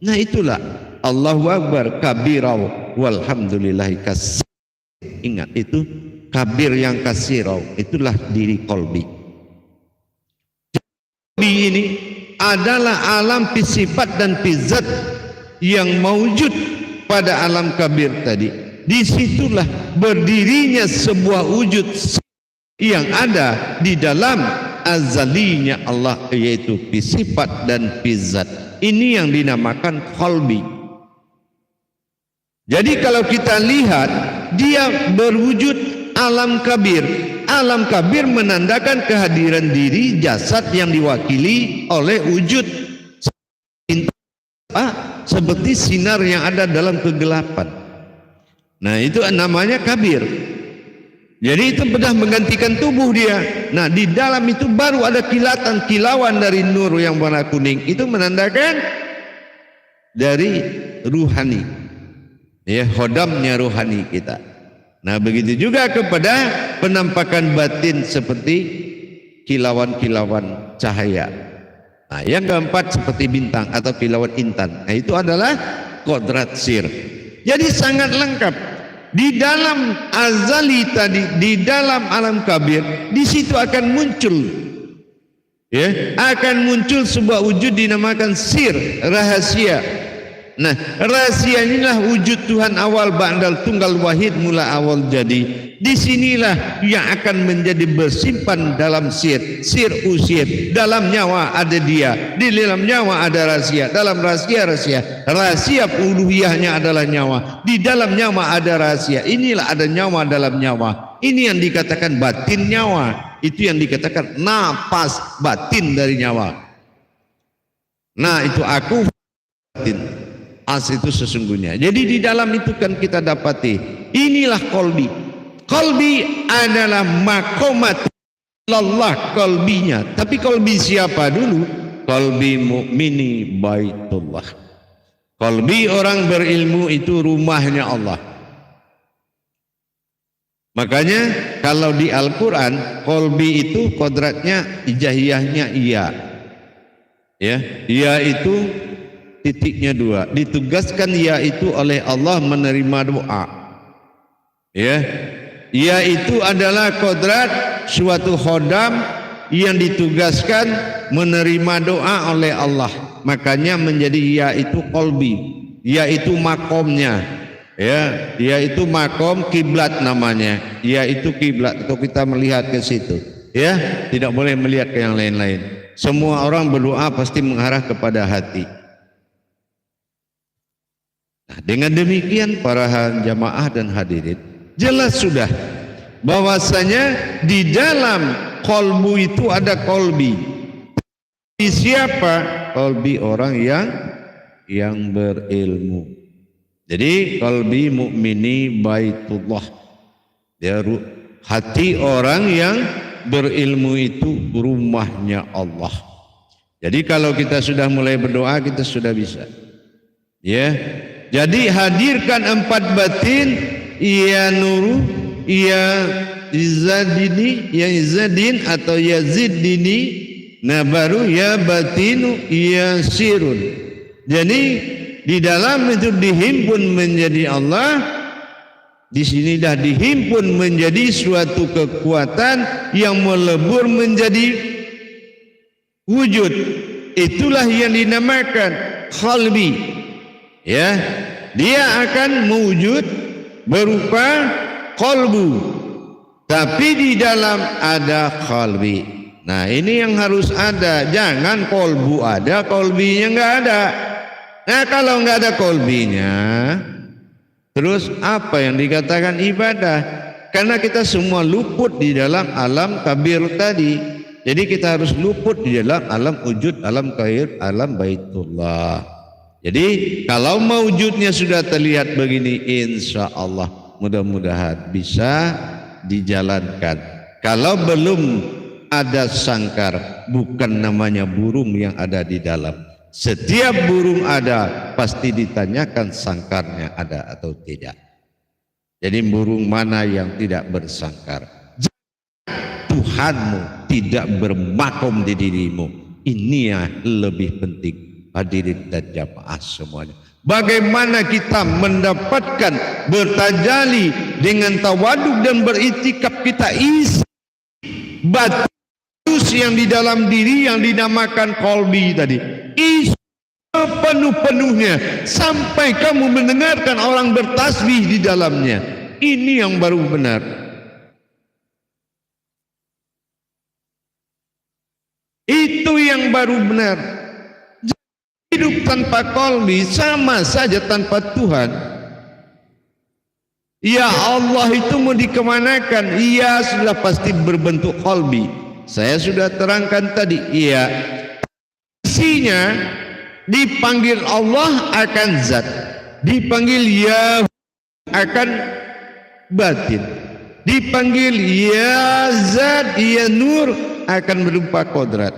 Nah itulah Allahu Akbar kabirau walhamdulillahi kasir. Ingat itu kabir yang kasirau, itulah diri kolbi. Kolbi ini adalah alam sifat dan zat yang mawujud pada alam kabir tadi. Disitulah berdirinya sebuah wujud yang ada di dalam azalinya Allah, yaitu sifat dan zat. Ini yang dinamakan qalbi. Jadi kalau kita lihat, dia berwujud alam kabir. Alam kabir menandakan kehadiran diri jasad yang diwakili oleh wujud seperti sinar yang ada dalam kegelapan. Nah itu namanya kabir. Jadi itu sudah menggantikan tubuh dia. Nah di dalam itu baru ada kilauan dari nur yang warna kuning. Itu menandakan dari ruhani, ya, hodamnya ruhani kita. Nah begitu juga kepada penampakan batin seperti kilauan-kilauan cahaya. Nah yang keempat seperti bintang atau kilauan intan. Nah itu adalah kodrat sir. Jadi sangat lengkap. Di dalam azali tadi, di dalam alam kabir, di situ akan muncul, ya, akan muncul sebuah wujud dinamakan sir, rahasia. Nah, rahasia inilah wujud Tuhan awal ba'dal tunggal wahid mula awal jadi. Disinilah yang akan menjadi bersimpan dalam sir, sir usir. Dalam nyawa ada dia, di dalam nyawa ada rahasia, dalam rahasia rahasia uluhiyahnya adalah nyawa. Di dalam nyawa ada rahasia. Inilah ada nyawa dalam nyawa. Ini yang dikatakan batin nyawa. Itu yang dikatakan nafas batin dari nyawa. Nah itu aku batin. As itu sesungguhnya. Jadi di dalam itu kan kita dapati inilah kolbi. Qalbi adalah maqamat Allah, qalbinya. Tapi qalbi siapa dulu? Qalbi mukmini baitullah. Qalbi orang berilmu itu rumahnya Allah. Makanya kalau di Al-Quran, qalbi itu kodratnya ijahiyahnya iya. Ya, iya itu titiknya 2. Ditugaskan iya itu oleh Allah menerima doa. Ya, iya itu adalah kodrat suatu khodam yang ditugaskan menerima doa oleh Allah. Makanya menjadi iya itu qalbi. Iya itu makomnya. Ya, dia itu makom kiblat namanya. Dia itu kiblat atau kita melihat ke situ. Ya, tidak boleh melihat ke yang lain-lain. Semua orang berdoa pasti mengarah kepada hati. Nah, dengan demikian para jamaah dan hadirin, jelas sudah bahwasanya di dalam kolbu itu ada kolbi. Siapa? Kolbi orang yang berilmu. Jadi qalbi mukmini baitullah. Dia hati orang yang berilmu itu rumahnya Allah. Jadi kalau kita sudah mulai berdoa kita sudah bisa. Ya. Jadi hadirkan 4 batin, ya nuru, ya izadini, ya izadin atau yazidini, nah baru ya batinu, ya sirun. Jadi di dalam itu dihimpun menjadi Allah, di sini dah dihimpun menjadi suatu kekuatan yang melebur menjadi wujud. Itulah yang dinamakan qalbi. Ya, dia akan mewujud berupa qalbu. Tapi di dalam ada qalbi. Nah, ini yang harus ada. Jangan qalbu ada, qalbinya enggak ada. Nah, kalau enggak ada kolbinya, terus apa yang dikatakan ibadah? Karena kita semua luput di dalam alam kabir tadi. Jadi kita harus luput di dalam alam wujud, alam kair, alam baitullah. Jadi kalau mewujudnya sudah terlihat begini, insya Allah mudah-mudahan bisa dijalankan. Kalau belum ada sangkar, bukan namanya burung yang ada di dalam. Setiap burung ada, pasti ditanyakan sangkarnya ada atau tidak. Jadi burung mana yang tidak bersangkar? Tuhanmu tidak bermakom di dirimu. Ini yang lebih penting, hadirin dan jamaah semuanya. Bagaimana kita mendapatkan bertajali dengan tawaduk dan beritikaf, kita isi batu yang di dalam diri yang dinamakan qalbi tadi. Isi penuh-penuhnya sampai kamu mendengarkan orang bertasbih di dalamnya. Ini yang baru benar. Itu yang baru benar. Hidup tanpa qalbi sama saja tanpa Tuhan. Ya Allah itu mau dikemanakan? Ia sudah pasti berbentuk qalbi. Saya sudah terangkan tadi. Iya. Isinya dipanggil Allah akan zat, dipanggil ya akan batin, dipanggil ya zat, ya nur akan berupa kodrat.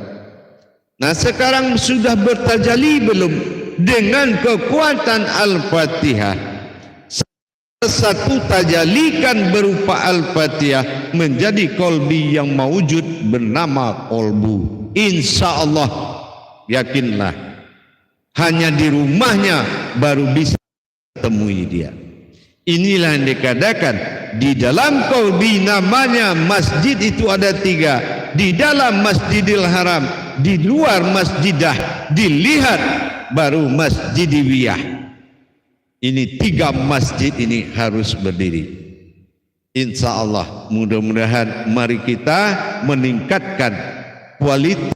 Nah sekarang sudah bertajali belum dengan kekuatan Al-Fatihah? Satu tajalikan berupa Al-Fatihah menjadi kolbi yang mewujud bernama kolbu. Insya Allah, yakinlah, hanya di rumahnya baru bisa temui dia. Inilah yang dikatakan di dalam kolbi, namanya masjid itu ada 3. Di dalam Masjidil Haram, di luar Masjidah, dilihat baru Masjidiyah. Ini 3 masjid ini harus berdiri. Insya Allah mudah-mudahan mari kita meningkatkan kualitas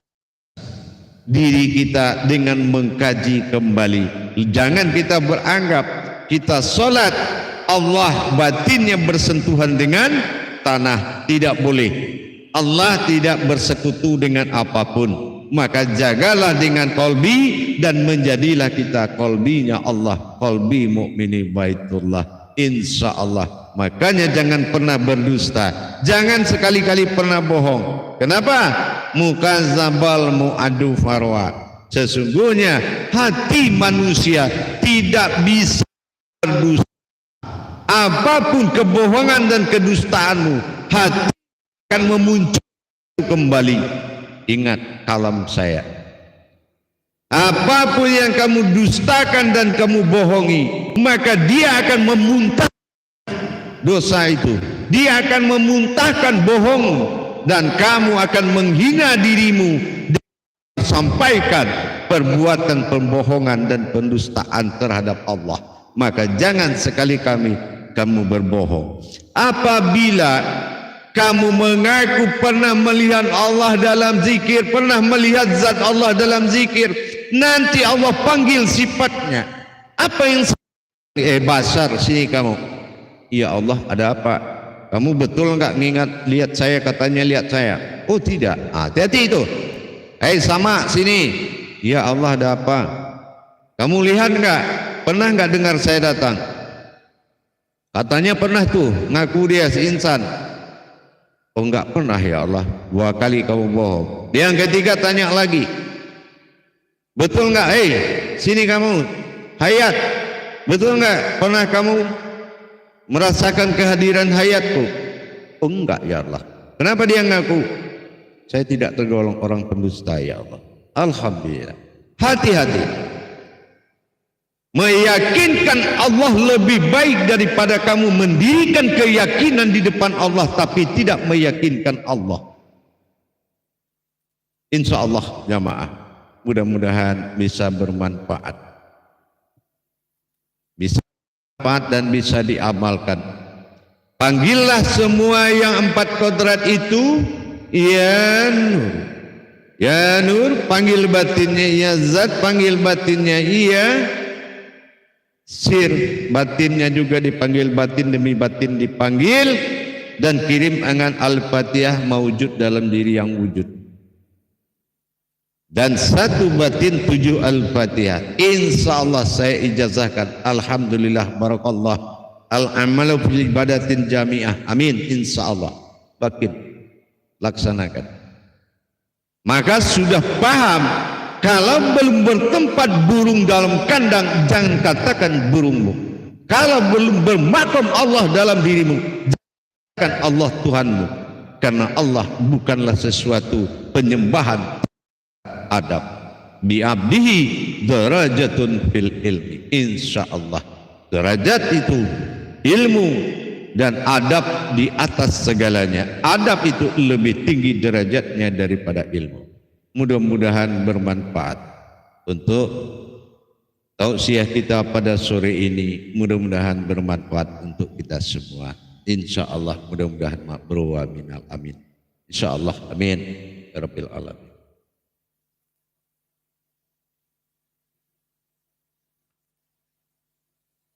diri kita dengan mengkaji kembali. Jangan kita beranggap kita sholat Allah batinnya bersentuhan dengan tanah. Tidak boleh. Allah tidak bersekutu dengan apapun. Maka jagalah dengan kolbi dan menjadilah kita kolbinya Allah, kolbi mukmini baitullah. Insya Allah Makanya jangan pernah berdusta, jangan sekali-kali pernah bohong. Kenapa? Mukazabal mu'adu farwa. Sesungguhnya hati manusia tidak bisa berdusta. Apapun kebohongan dan kedustaanmu, hati akan memuncul kembali. Ingat kalam saya. Apapun yang kamu dustakan dan kamu bohongi, maka dia akan memuntah dosa itu. Dia akan memuntahkan bohong dan kamu akan menghina dirimu dan sampaikan perbuatan pembohongan dan pendustaan terhadap Allah. Maka jangan sekali kamu berbohong. Apabila kamu mengaku pernah melihat Allah dalam zikir, pernah melihat zat Allah dalam zikir, nanti Allah panggil sifatnya. Apa yang basar sini kamu? Ya Allah, ada apa? Kamu betul enggak ngingat lihat saya, katanya lihat saya? Oh tidak. Hati-hati itu. Sama sini. Ya Allah, ada apa? Kamu lihat enggak? Pernah enggak dengar saya datang? Katanya pernah tuh, ngaku dia si insan. Oh enggak pernah ya Allah, 2 kali kamu bohong. Yang ketiga tanya lagi, betul enggak? Sini kamu, Hayat, betul enggak pernah kamu merasakan kehadiran Hayatku? Oh enggak ya Allah. Kenapa dia ngaku? Saya tidak tergolong orang pendusta ya Allah. Alhamdulillah. Hati-hati. Meyakinkan Allah lebih baik daripada kamu mendirikan keyakinan di depan Allah tapi tidak meyakinkan Allah. Insya Allah jamaah, mudah-mudahan bisa bermanfaat. Bisa bermanfaat dan bisa diamalkan. Panggillah semua yang 4 kodrat itu, ya Nur. Ya Nur, panggil batinnya, ya Zat, panggil batinnya, iya. Sir, batinnya juga dipanggil, batin demi batin dipanggil, dan kirim angan Al-Fatihah mawujud dalam diri yang wujud. Dan 1 batin 7 Al-Fatihah. Insya Allah saya ijazahkan. Alhamdulillah, barakallah. Al-amalu fil ibadatin jami'ah. Amin. Insya Allah. Bakin laksanakan. Maka sudah paham. Kalau belum bertempat burung dalam kandang, jangan katakan burungmu. Kalau belum bermakom Allah dalam dirimu, jangan katakan Allah Tuhanmu. Karena Allah bukanlah sesuatu penyembahan adab. Bi'abdihi derajatun fil ilmi. Insya Allah derajat itu ilmu dan adab di atas segalanya. Adab itu lebih tinggi derajatnya daripada ilmu. Mudah-mudahan bermanfaat untuk tausiah kita pada sore ini. Mudah-mudahan bermanfaat untuk kita semua. Insya Allah mudah-mudahan mabrur wa minal amin. Insya Allah amin ya rabbil alamin.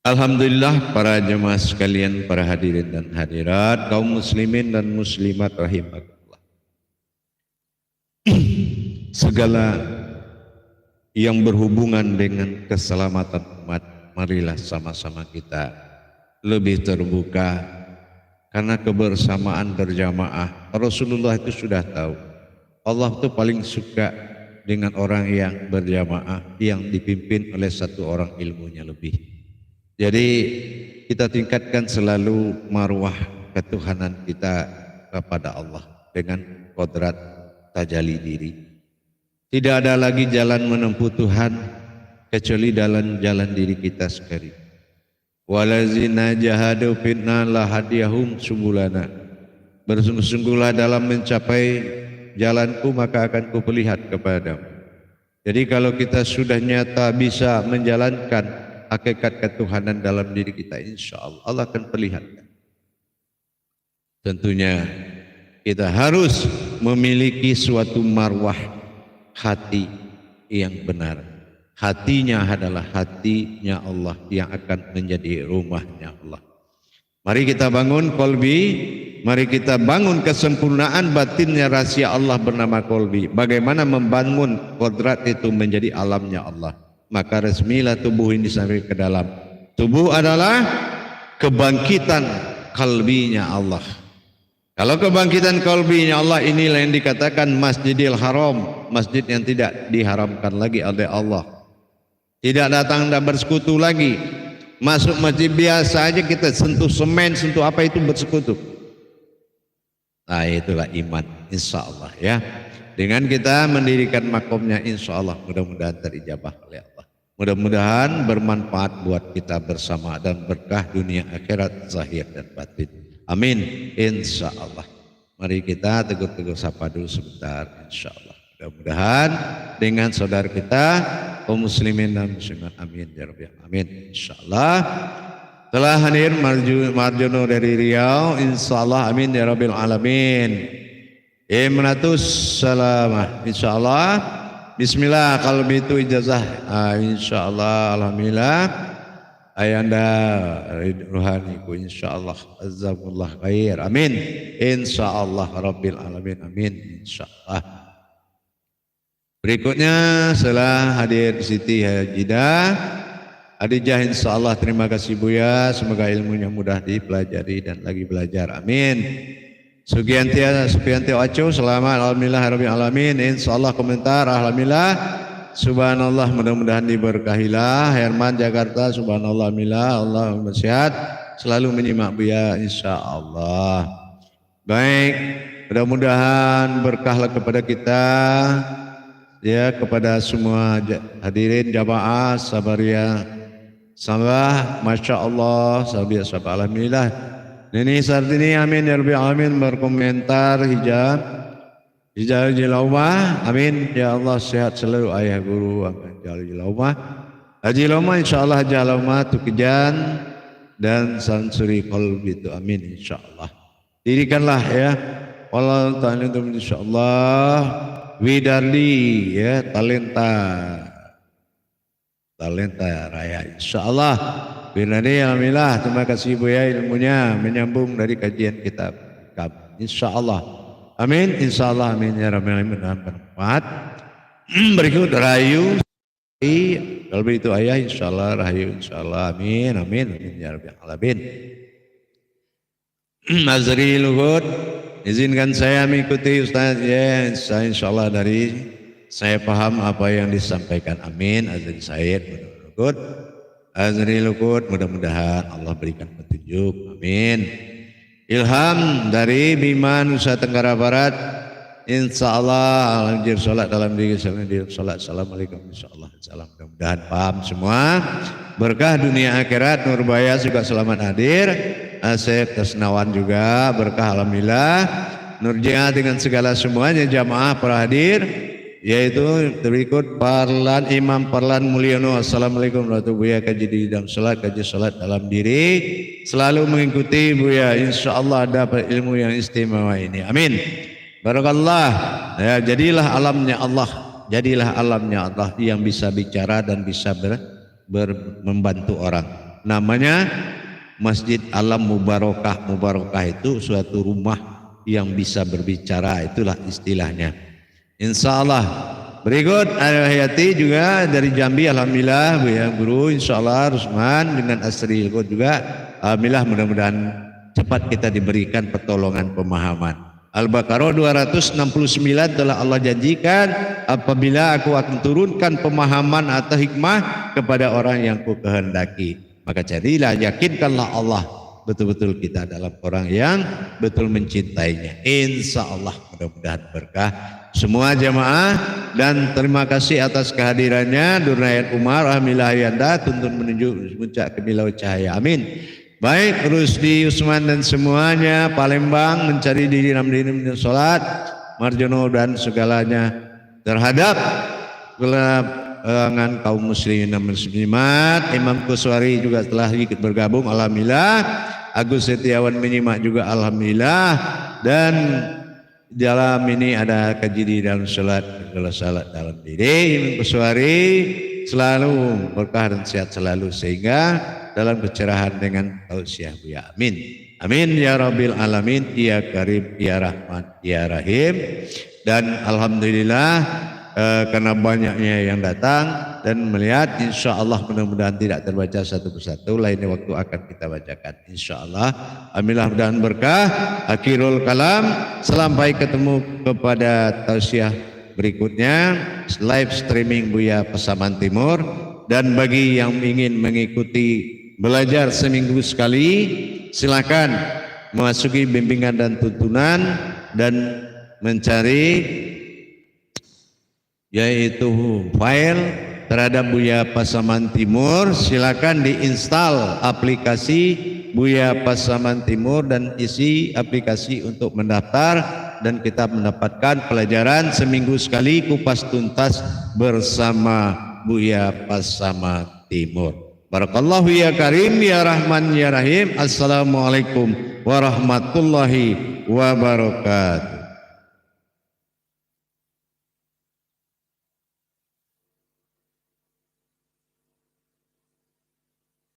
Alhamdulillah para jemaah sekalian, para hadirin dan hadirat, kaum muslimin dan muslimat rahimakumullah. Segala yang berhubungan dengan keselamatan umat, marilah sama-sama kita lebih terbuka, karena kebersamaan berjamaah. Rasulullah itu sudah tahu, Allah itu paling suka dengan orang yang berjamaah, yang dipimpin oleh 1 orang ilmunya lebih. Jadi kita tingkatkan selalu marwah ketuhanan kita kepada Allah dengan kodrat tajalli diri. Tidak ada lagi jalan menempuh Tuhan kecuali dalam jalan diri kita sendiri. Walazina jahadu fitna lahadiyahum subulana. Bersungguh-sungguhlah dalam mencapai jalanku, maka akan kuperlihat kepadamu. Jadi kalau kita sudah nyata bisa menjalankan hakikat ketuhanan dalam diri kita, insya Allah Allah akan perlihatkan. Tentunya kita harus memiliki suatu marwah hati yang benar. Hatinya adalah hatinya Allah yang akan menjadi rumahnya Allah. Mari kita bangun kolbi, mari kita bangun kesempurnaan batinnya rahasia Allah bernama kolbi. Bagaimana membangun kodrat itu menjadi alamnya Allah. Maka resmilah tubuh ini sampai ke dalam. Tubuh adalah kebangkitan kalbinya Allah. Kalau kebangkitan kalbinya Allah, inilah yang dikatakan Masjidil Haram, masjid yang tidak diharamkan lagi oleh Allah. Tidak datang dan bersekutu lagi. Masuk masjid biasa aja kita sentuh semen, sentuh apa itu bersekutu. Nah itulah iman, insya Allah ya. Dengan kita mendirikan makomnya, insya Allah mudah-mudahan terijabah oleh Allah. Mudah-mudahan bermanfaat buat kita bersama dan berkah dunia akhirat zahir dan batin. Amin, insya Allah. Mari kita tegur-tegur sapa dulu sebentar, insya Allah. Mudah-mudahan dengan saudara kita kaum muslimin dan muslimat, amin ya rabbal alamin. Insyaallah telah hadir Marjono dari Riau, insyaallah, amin ya rabbil alamin. Imnatus salamah, insyaallah. Bismillah, kalau itu ijazah, insyaallah, alhamdulillah. Ayanda ruhaniku, insyaallah, azakumullah khair, amin. Insyaallah rabbil alamin, amin, insyaallah. Berikutnya setelah hadir Siti Hajidah Adijah, insyaallah, terima kasih Buya, semoga ilmunya mudah dipelajari dan lagi belajar, amin. Sugianti Aco, selamat, alhamdulillah rabbil alamin, insyaallah. Komentar, alhamdulillah, subhanallah, mudah-mudahan diberkahilah. Herman Jakarta, subhanallah, alhamdulillah, Allahumma sehat, selalu menyimak Buya, insyaallah. Baik, mudah-mudahan berkahlah kepada kita ya, kepada semua hadirin jamaah Sabaria Sabah, masya Allah, Sabiya Sabah, alhamdulillah. Nini Sartini, amin ya rabbil alamin, berkomentar hijab Jilaumah, amin ya Allah, sehat selalu ayah guru Jilaumah, Haji Laumah, insya Allah, Haji Laumah Tukijan dan Sansuri Kolbi itu, amin insya Allah. Dirikanlah ya Allah ta'ala itu, insya Allah. Widardi ya, talenta raya, insyaallah. Widardi, alhamdulillah, terima kasih Buya, ilmunya menyambung dari kajian kitab, insyaallah, amin, insyaallah, amin ya rabbal alamin, bermanfaat. Berikut Rahayu, kalau itu ayah, insyaallah, Rahayu, insyaallah, amin, amin, amin ya rabbal alamin. Azri Luhut, izinkan saya mengikuti Ustaz ya, saya insyaallah dari saya paham apa yang disampaikan, amin. Azri Said, Azri Lukut, mudah-mudahan Allah berikan petunjuk, amin. Ilham dari Bima, Nusa Tenggara Barat, insyaallah, alhamdulillah, sholat dalam diri, sholat, assalamualaikum, insyaallah, salam, mudah-mudahan paham semua, berkah dunia akhirat. Nurbaya juga selamat hadir. Asep Tasnawan juga berkah, alhamdulillah. Nurjia dengan segala semuanya jamaah para hadir, yaitu berikut Parlan Imam Parlan Mulyono, assalamualaikum warahmatullahi wabarakatuh. Kaji di dalam salat, kaji salat dalam diri, selalu mengikuti Buya, insyaallah dapat ilmu yang istimewa ini, amin. Barakallah ya, jadilah alamnya Allah yang bisa bicara dan bisa membantu orang. Namanya Masjid Alam Mubarakah. Mubarakah itu suatu rumah yang bisa berbicara, itulah istilahnya, insyaallah. Berikut Hayati juga dari Jambi, alhamdulillah Bu ya guru, insyaallah. Rusman dengan Asri juga, alhamdulillah, mudah-mudahan cepat kita diberikan pertolongan pemahaman. Al-Baqarah 269 telah Allah janjikan, apabila aku akan turunkan pemahaman atau hikmah kepada orang yang ku kehendaki, maka jadilah, yakinkanlah Allah, betul-betul kita adalah orang yang betul mencintainya, insyaallah. Mudah-mudahan berkah semua jamaah, dan terima kasih atas kehadirannya Nurayat Umar, alhamdulillah Yanda, tuntun menuju puncak kemilau cahaya, amin. Baik, Rusdi Usman dan semuanya, Palembang mencari diri dalam diri sholat, Marjono dan segalanya terhadap kalangan kaum muslimin dan muslimat. Imam Kuswari juga telah ikut bergabung, alhamdulillah. Agus Setiawan menyimak juga, alhamdulillah. Dan dalam ini ada kaji di dalam salat dalam diri. Imam Kuswari selalu berkah dan sehat selalu, sehingga dalam kecerahan dengan tausiah Buya, amin. Amin ya rabbil alamin, ya karim, ya rahman, ya rahim. Dan alhamdulillah karena banyaknya yang datang dan melihat, insya Allah mudah-mudahan tidak terbaca satu persatu, lainnya waktu akan kita bacakan insya Allah. Alhamdulillah, mudah-mudahan berkah. Akhirul kalam, sampai ketemu kepada tausiah berikutnya, live streaming Buya Pasaman Timur. Dan bagi yang ingin mengikuti belajar seminggu sekali, silakan memasuki bimbingan dan tuntunan dan mencari yaitu file terhadap Buya Pasaman Timur. Silakan diinstal aplikasi Buya Pasaman Timur dan isi aplikasi untuk mendaftar, dan kita mendapatkan pelajaran seminggu sekali kupas tuntas bersama Buya Pasaman Timur. Barakallahu ya karim ya rahman ya rahim. Assalamualaikum warahmatullahi wabarakatuh.